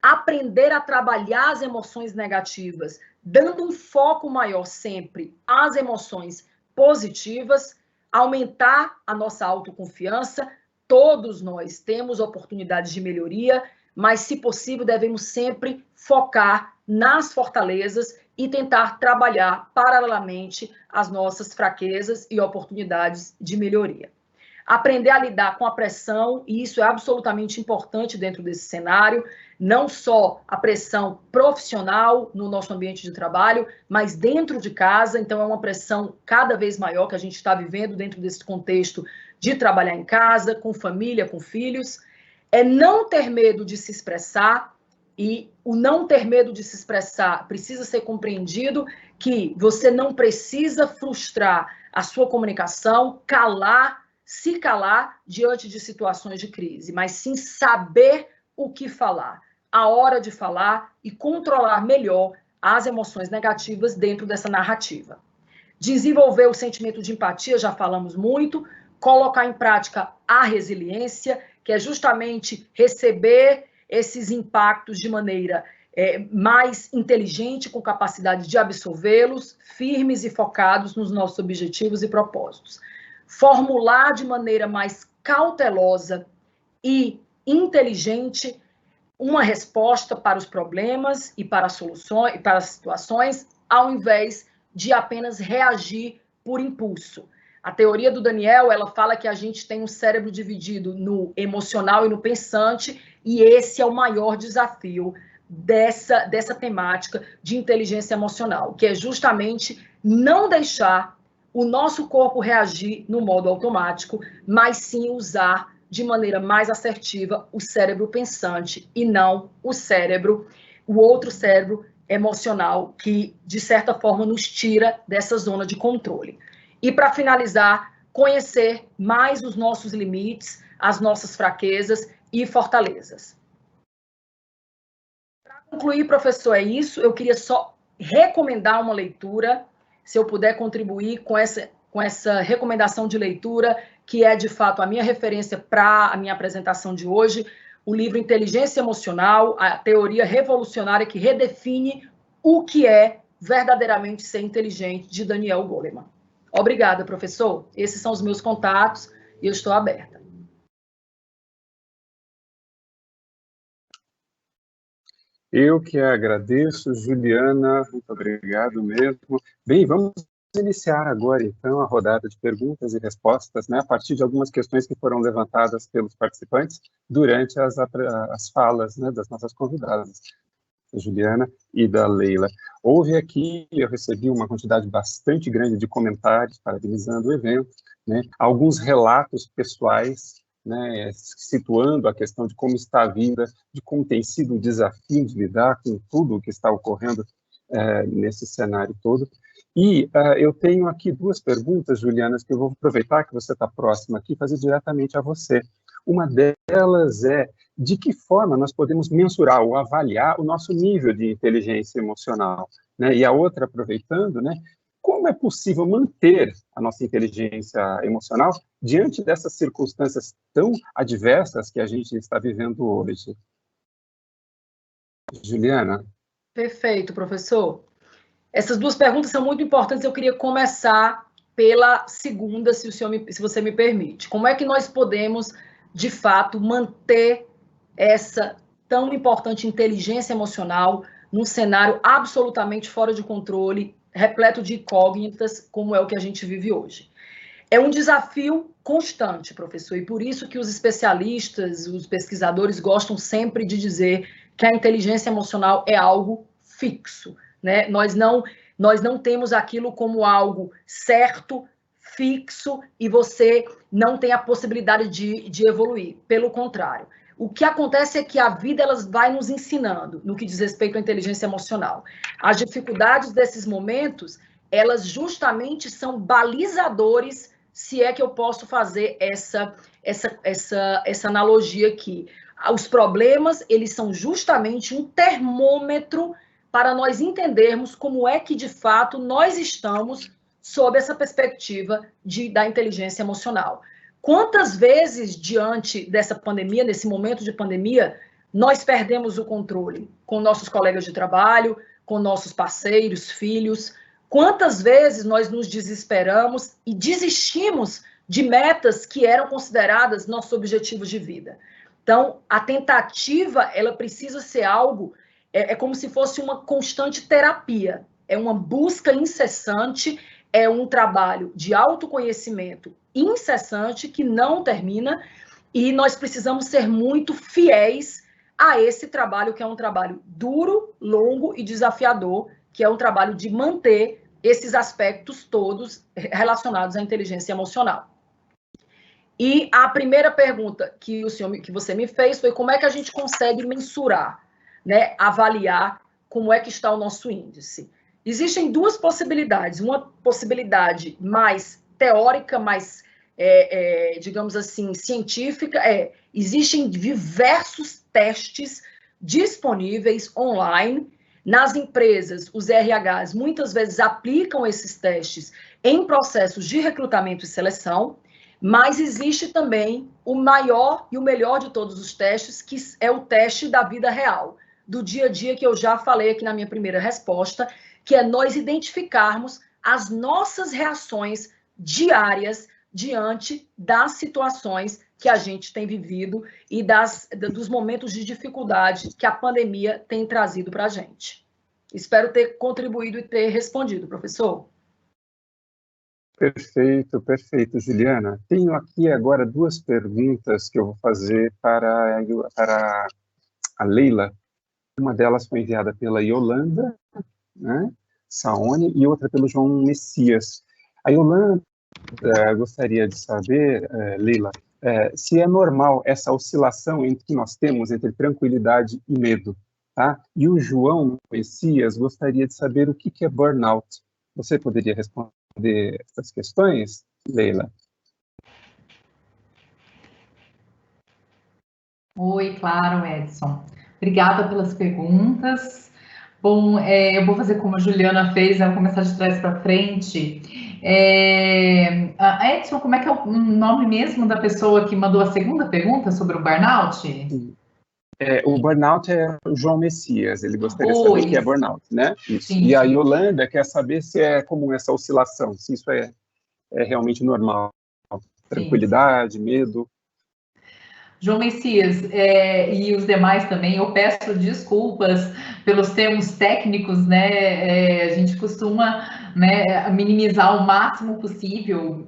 aprender a trabalhar as emoções negativas, dando um foco maior sempre às emoções positivas, aumentar a nossa autoconfiança. Todos nós temos oportunidades de melhoria, mas, se possível, devemos sempre focar nas fortalezas e tentar trabalhar paralelamente as nossas fraquezas e oportunidades de melhoria. Aprender a lidar com a pressão, e isso é absolutamente importante dentro desse cenário, não só a pressão profissional no nosso ambiente de trabalho, mas dentro de casa. Então, é uma pressão cada vez maior que a gente está vivendo dentro desse contexto de trabalhar em casa, com família, com filhos. É não ter medo de se expressar, e o não ter medo de se expressar precisa ser compreendido que você não precisa frustrar a sua comunicação, se calar diante de situações de crise, mas sim saber o que falar, a hora de falar e controlar melhor as emoções negativas dentro dessa narrativa. Desenvolver o sentimento de empatia, já falamos muito, colocar em prática a resiliência, que é justamente receber esses impactos de maneira mais inteligente, com capacidade de absorvê-los, firmes e focados nos nossos objetivos e propósitos. Formular de maneira mais cautelosa e inteligente uma resposta para os problemas e para as soluções e para as situações, ao invés de apenas reagir por impulso. A teoria do Daniel, ela fala que a gente tem um cérebro dividido no emocional e no pensante, e esse é o maior desafio dessa temática de inteligência emocional, que é justamente não deixar o nosso corpo reagir no modo automático, mas sim usar de maneira mais assertiva o cérebro pensante e não o outro cérebro emocional que, de certa forma, nos tira dessa zona de controle. E, para finalizar, conhecer mais os nossos limites, as nossas fraquezas e fortalezas. Para concluir, professor, é isso. Eu queria só recomendar uma leitura, se eu puder contribuir com essa recomendação de leitura, que é, de fato, a minha referência para a minha apresentação de hoje, o livro Inteligência Emocional, a teoria revolucionária que redefine o que é verdadeiramente ser inteligente, de Daniel Goleman. Obrigada, professor. Esses são os meus contatos e eu estou aberta. Eu que agradeço, Juliana, muito obrigado mesmo. Bem, vamos iniciar agora, então, a rodada de perguntas e respostas, né, a partir de algumas questões que foram levantadas pelos participantes durante as falas, né, das nossas convidadas, da Juliana e da Leila. Houve aqui, eu recebi uma quantidade bastante grande de comentários parabenizando o evento, né, alguns relatos pessoais, né, situando a questão de como está a vida, de como tem sido um desafio de lidar com tudo o que está ocorrendo nesse cenário todo. E eu tenho aqui duas perguntas, Juliana, que eu vou aproveitar que você está próxima aqui e fazer diretamente a você. Uma delas é de que forma nós podemos mensurar ou avaliar o nosso nível de inteligência emocional, né? E a outra, aproveitando, né? Como é possível manter a nossa inteligência emocional diante dessas circunstâncias tão adversas que a gente está vivendo hoje? Juliana? Perfeito, professor. Essas duas perguntas são muito importantes. Eu queria começar pela segunda, se você me permite. Como é que nós podemos, de fato, manter essa tão importante inteligência emocional num cenário absolutamente fora de controle, repleto de incógnitas, como é o que a gente vive hoje? É um desafio constante, professor, e por isso que os especialistas, os pesquisadores gostam sempre de dizer que a inteligência emocional é algo fixo, né? Nós não temos aquilo como algo certo, fixo, e você não tem a possibilidade de evoluir. Pelo contrário. O que acontece é que a vida ela vai nos ensinando no que diz respeito à inteligência emocional. As dificuldades desses momentos, elas justamente são balizadores, se é que eu posso fazer essa analogia aqui. Os problemas, eles são justamente um termômetro para nós entendermos como é que, de fato, nós estamos sob essa perspectiva da inteligência emocional. Quantas vezes, diante dessa pandemia, nesse momento de pandemia, nós perdemos o controle com nossos colegas de trabalho, com nossos parceiros, filhos? Quantas vezes nós nos desesperamos e desistimos de metas que eram consideradas nossos objetivos de vida? Então, a tentativa, ela precisa ser algo, é como se fosse uma constante terapia, é uma busca incessante, é um trabalho de autoconhecimento incessante que não termina, e nós precisamos ser muito fiéis a esse trabalho, que é um trabalho duro, longo e desafiador, que é um trabalho de manter esses aspectos todos relacionados à inteligência emocional. E a primeira pergunta que você me fez foi como é que a gente consegue mensurar, né, avaliar como é que está o nosso índice. Existem duas possibilidades. Uma possibilidade mais teórica, mais, digamos assim, científica, existem diversos testes disponíveis online. Nas empresas, os RHs muitas vezes aplicam esses testes em processos de recrutamento e seleção, mas existe também o maior e o melhor de todos os testes, que é o teste da vida real, do dia a dia, que eu já falei aqui na minha primeira resposta, que é nós identificarmos as nossas reações diárias diante das situações que a gente tem vivido e dos momentos de dificuldade que a pandemia tem trazido para a gente. Espero ter contribuído e ter respondido, professor. Perfeito, perfeito, Juliana. Tenho aqui agora duas perguntas que eu vou fazer para a Leila. Uma delas foi enviada pela Yolanda, né, Saone, e outra pelo João Messias. A Yolanda gostaria de saber, Leila, se é normal essa oscilação que nós temos entre tranquilidade e medo, tá? E o João Messias gostaria de saber o que é burnout. Você poderia responder essas questões, Leila? Oi, claro, Edson. Obrigada pelas perguntas. Bom, eu vou fazer como a Juliana fez, eu vou começar de trás para frente. Edson, como é que é o nome mesmo da pessoa que mandou a segunda pergunta sobre o burnout? O burnout é o João Messias, ele gostaria de saber o que é burnout, né? Isso. Sim, e a Yolanda quer saber se é comum essa oscilação, se isso é realmente normal. Tranquilidade, sim, medo. João Messias, e os demais também, eu peço desculpas pelos termos técnicos, né? A gente costuma, né, minimizar o máximo possível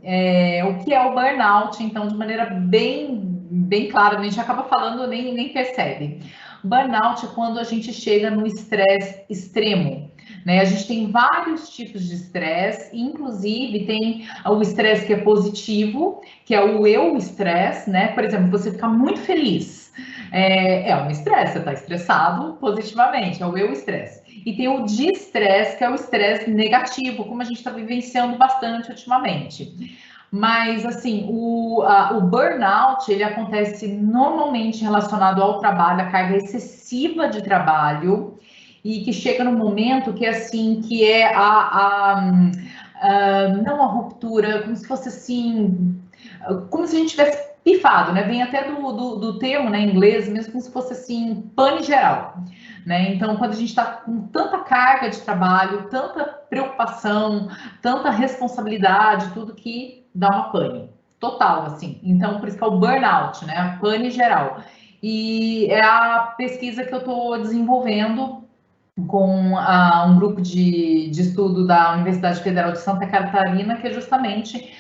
o que é o burnout, então, de maneira bem clara, a gente acaba falando, nem percebe. Burnout é quando a gente chega no estresse extremo, né? A gente tem vários tipos de estresse, inclusive tem o estresse que é positivo, que é o eu-estresse, né? Por exemplo, você ficar muito feliz, é um estresse, você está estressado positivamente, é o eu-estresse. E tem o de-estresse, que é o estresse negativo, como a gente está vivenciando bastante ultimamente. Mas, assim, o burnout, ele acontece normalmente relacionado ao trabalho, a carga excessiva de trabalho, e que chega no momento que, assim, que é não a ruptura, como se fosse, assim, como se a gente tivesse pifado, né? Vem até do termo, né, em inglês, mesmo como se fosse, assim, pane geral. Né? Então, quando a gente está com tanta carga de trabalho, tanta preocupação, tanta responsabilidade, tudo que dá uma pane total, assim. Então, por isso que é o burnout, né? A pane geral. E é a pesquisa que eu estou desenvolvendo com um grupo de estudo da Universidade Federal de Santa Catarina, que é justamente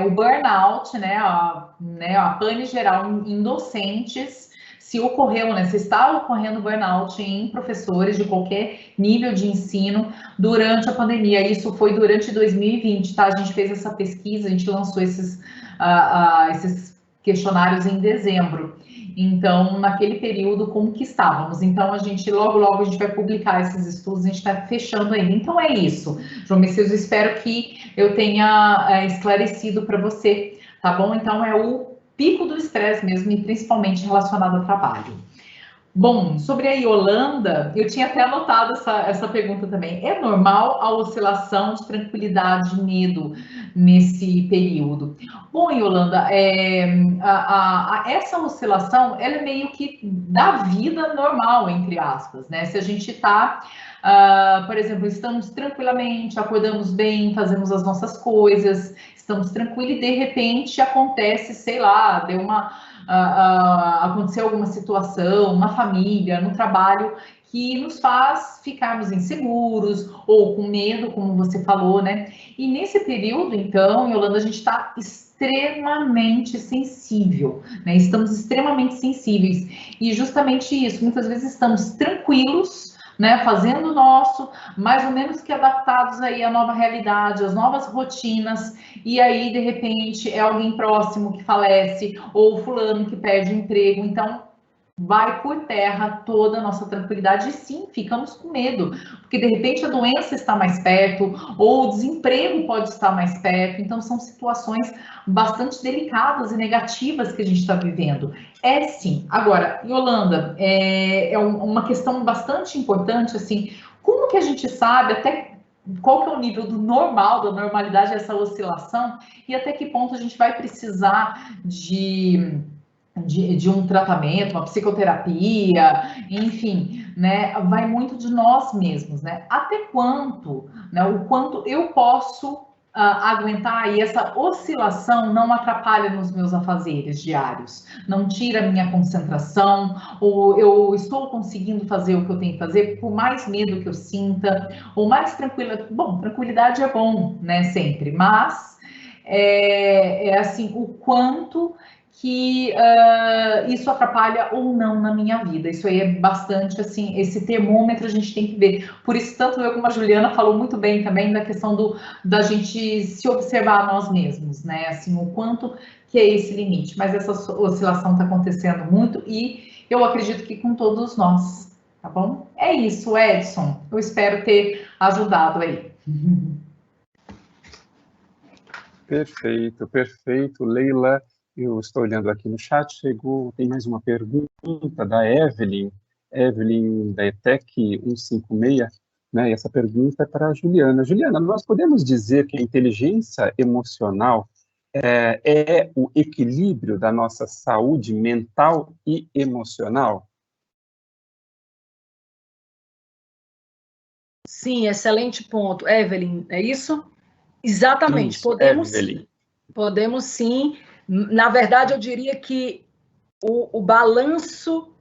o burnout, né? A pane geral em docentes, se ocorreu, né, se está ocorrendo burnout em professores de qualquer nível de ensino durante a pandemia. Isso foi durante 2020, tá? A gente fez essa pesquisa, a gente lançou esses questionários em dezembro. Então, naquele período, como que estávamos? Então, a gente, logo a gente vai publicar esses estudos, a gente está fechando ainda. Então, é isso, João Messias, eu espero que eu tenha esclarecido para você, tá bom? Então, é o pico do estresse mesmo, e principalmente relacionado ao trabalho. Bom, sobre a Yolanda, eu tinha até anotado essa pergunta também. É normal a oscilação de tranquilidade e medo nesse período? Bom, Yolanda, essa oscilação, ela é meio que da vida normal, entre aspas, né? Se a gente está, por exemplo, estamos tranquilamente, acordamos bem, fazemos as nossas coisas, estamos tranquilos e de repente acontece, sei lá, aconteceu alguma situação na família, no trabalho, que nos faz ficarmos inseguros ou com medo, como você falou, né? E nesse período, então, Yolanda, a gente está extremamente sensível, né? Estamos extremamente sensíveis. E justamente isso, muitas vezes estamos tranquilos, né, fazendo o nosso, mais ou menos que adaptados aí à nova realidade, às novas rotinas, e aí, de repente, é alguém próximo que falece, ou fulano que perde o emprego, então vai por terra toda a nossa tranquilidade, e sim, ficamos com medo, porque de repente a doença está mais perto, ou o desemprego pode estar mais perto, então são situações bastante delicadas e negativas que a gente está vivendo. É sim. Agora, Yolanda, é uma questão bastante importante, assim, como que a gente sabe até qual que é o nível do normal, da normalidade dessa oscilação, e até que ponto a gente vai precisar de um tratamento, uma psicoterapia, enfim, né, vai muito de nós mesmos, né, até quanto, né, o quanto eu posso aguentar, e essa oscilação não atrapalha nos meus afazeres diários, não tira a minha concentração, ou eu estou conseguindo fazer o que eu tenho que fazer, por mais medo que eu sinta, ou mais tranquila, bom, tranquilidade é bom, né, sempre, mas assim, o quanto que isso atrapalha ou não na minha vida. Isso aí é bastante, assim, esse termômetro a gente tem que ver. Por isso, tanto eu como a Juliana falou muito bem também da questão da gente se observar a nós mesmos, né? Assim, o quanto que é esse limite. Mas essa oscilação está acontecendo muito e eu acredito que com todos nós, tá bom? É isso, Edson. Eu espero ter ajudado aí. Perfeito, perfeito. Leila, eu estou olhando aqui no chat, tem mais uma pergunta da Evelyn da ETEC 156, né? E essa pergunta é para a Juliana. Juliana, nós podemos dizer que a inteligência emocional é o equilíbrio da nossa saúde mental e emocional? Sim, excelente ponto. Evelyn, é isso? Exatamente. Isso, Evelyn. Podemos sim. Na verdade, eu diria que o balanço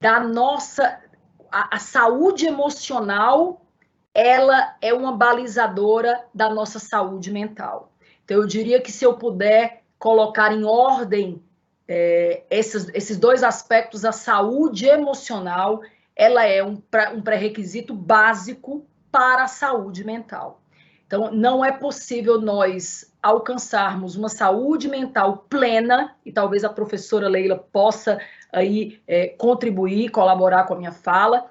da nossa... A saúde emocional, ela é uma balizadora da nossa saúde mental. Então, eu diria que se eu puder colocar em ordem esses dois aspectos, a saúde emocional, ela é um pré-requisito básico para a saúde mental. Então, não é possível nós alcançarmos uma saúde mental plena, e talvez a professora Leila possa aí contribuir, colaborar com a minha fala,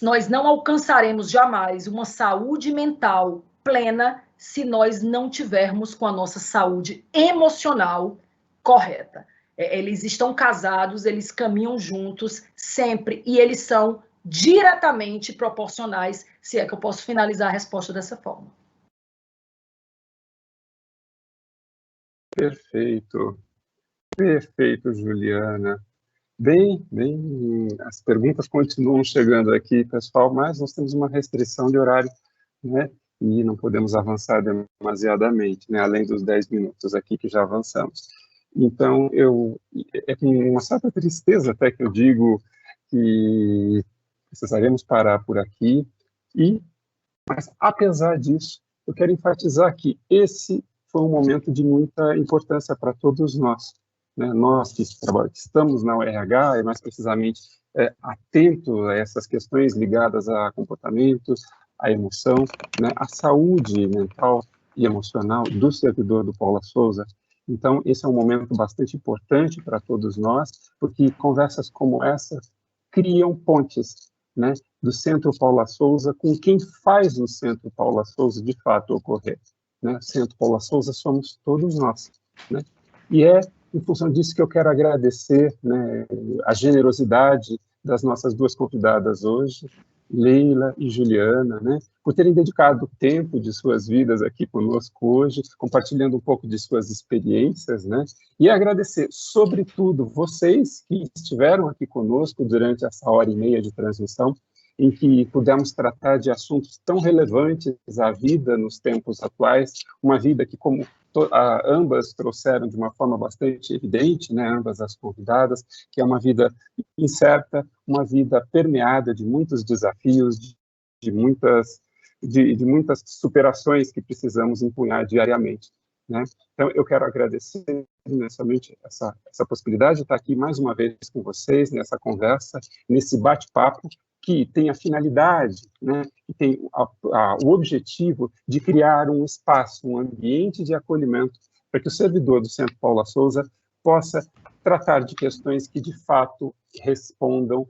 nós não alcançaremos jamais uma saúde mental plena se nós não tivermos com a nossa saúde emocional correta. Eles estão casados, eles caminham juntos sempre, e eles são diretamente proporcionais, se é que eu posso finalizar a resposta dessa forma. Perfeito. Perfeito, Juliana. Bem, as perguntas continuam chegando aqui, pessoal, mas nós temos uma restrição de horário, né? E não podemos avançar demasiadamente, né? Além dos 10 minutos aqui que já avançamos. Então, é com uma certa tristeza até que eu digo que precisaremos parar por aqui, mas apesar disso, eu quero enfatizar que esse foi um momento de muita importância para todos nós, né? Nós que estamos na UERH, e mais precisamente atento a essas questões ligadas a comportamento, a emoção, né? A saúde mental e emocional do servidor do Paula Souza. Então, esse é um momento bastante importante para todos nós, porque conversas como essa criam pontes, né, do Centro Paula Souza com quem faz o Centro Paula Souza de fato ocorrer, né? Centro Paula Souza somos todos nós, né? E é em função disso que eu quero agradecer, né, a generosidade das nossas duas convidadas hoje, Leila e Juliana, né, por terem dedicado tempo de suas vidas aqui conosco hoje, compartilhando um pouco de suas experiências, né, e agradecer, sobretudo, vocês que estiveram aqui conosco durante essa hora e meia de transmissão, em que pudemos tratar de assuntos tão relevantes à vida nos tempos atuais, uma vida que, como ambas trouxeram de uma forma bastante evidente, né, ambas as convidadas, que é uma vida incerta, uma vida permeada de muitos desafios, de muitas superações que precisamos empunhar diariamente, né? Então, eu quero agradecer imensamente essa possibilidade de estar aqui mais uma vez com vocês, nessa conversa, nesse bate-papo, que tem a finalidade, né, que tem o objetivo de criar um espaço, um ambiente de acolhimento para que o servidor do Centro Paula Souza possa tratar de questões que, de fato, respondam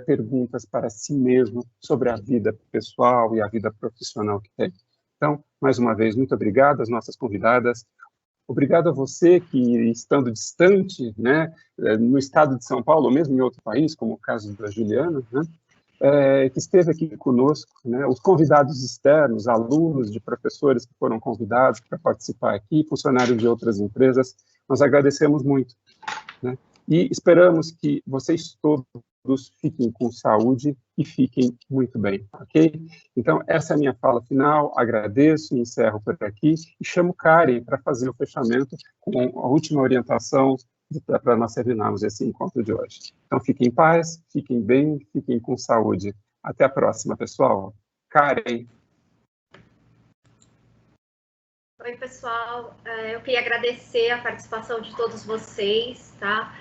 perguntas para si mesmo sobre a vida pessoal e a vida profissional que tem. Então, mais uma vez, muito obrigado às nossas convidadas. Obrigado a você que, estando distante, né, no estado de São Paulo, ou mesmo em outro país, como o caso da Juliana, né, que esteve aqui conosco, né, os convidados externos, alunos de professores que foram convidados para participar aqui, funcionários de outras empresas, nós agradecemos muito, né, e esperamos que vocês todos fiquem com saúde e fiquem muito bem, ok? Então, essa é a minha fala final, agradeço e encerro por aqui, e chamo Karen para fazer o fechamento com a última orientação para nós terminarmos esse encontro de hoje. Então, fiquem em paz, fiquem bem, fiquem com saúde. Até a próxima, pessoal. Karen. Oi, pessoal. Eu queria agradecer a participação de todos vocês, tá?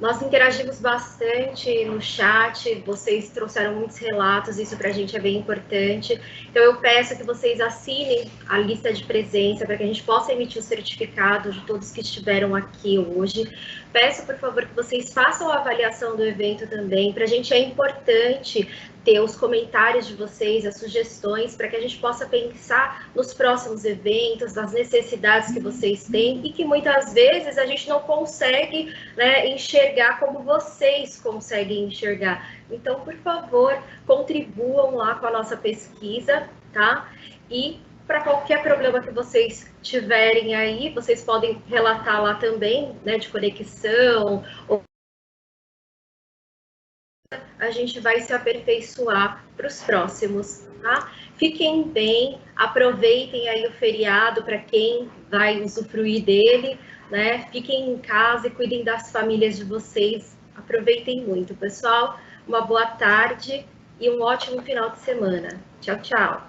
Nós interagimos bastante no chat, vocês trouxeram muitos relatos, isso para a gente é bem importante. Então, eu peço que vocês assinem a lista de presença para que a gente possa emitir o certificado de todos que estiveram aqui hoje. Peço, por favor, que vocês façam a avaliação do evento também. Para a gente é importante ter os comentários de vocês, as sugestões, para que a gente possa pensar nos próximos eventos, nas necessidades que vocês têm e que muitas vezes a gente não consegue, né, enxergar como vocês conseguem enxergar. Então, por favor, contribuam lá com a nossa pesquisa, tá? E para qualquer problema que vocês tiverem aí, vocês podem relatar lá também, né, de conexão, ou a gente vai se aperfeiçoar para os próximos, tá? Fiquem bem, aproveitem aí o feriado para quem vai usufruir dele, né? Fiquem em casa e cuidem das famílias de vocês. Aproveitem muito, pessoal. Uma boa tarde e um ótimo final de semana. Tchau, tchau.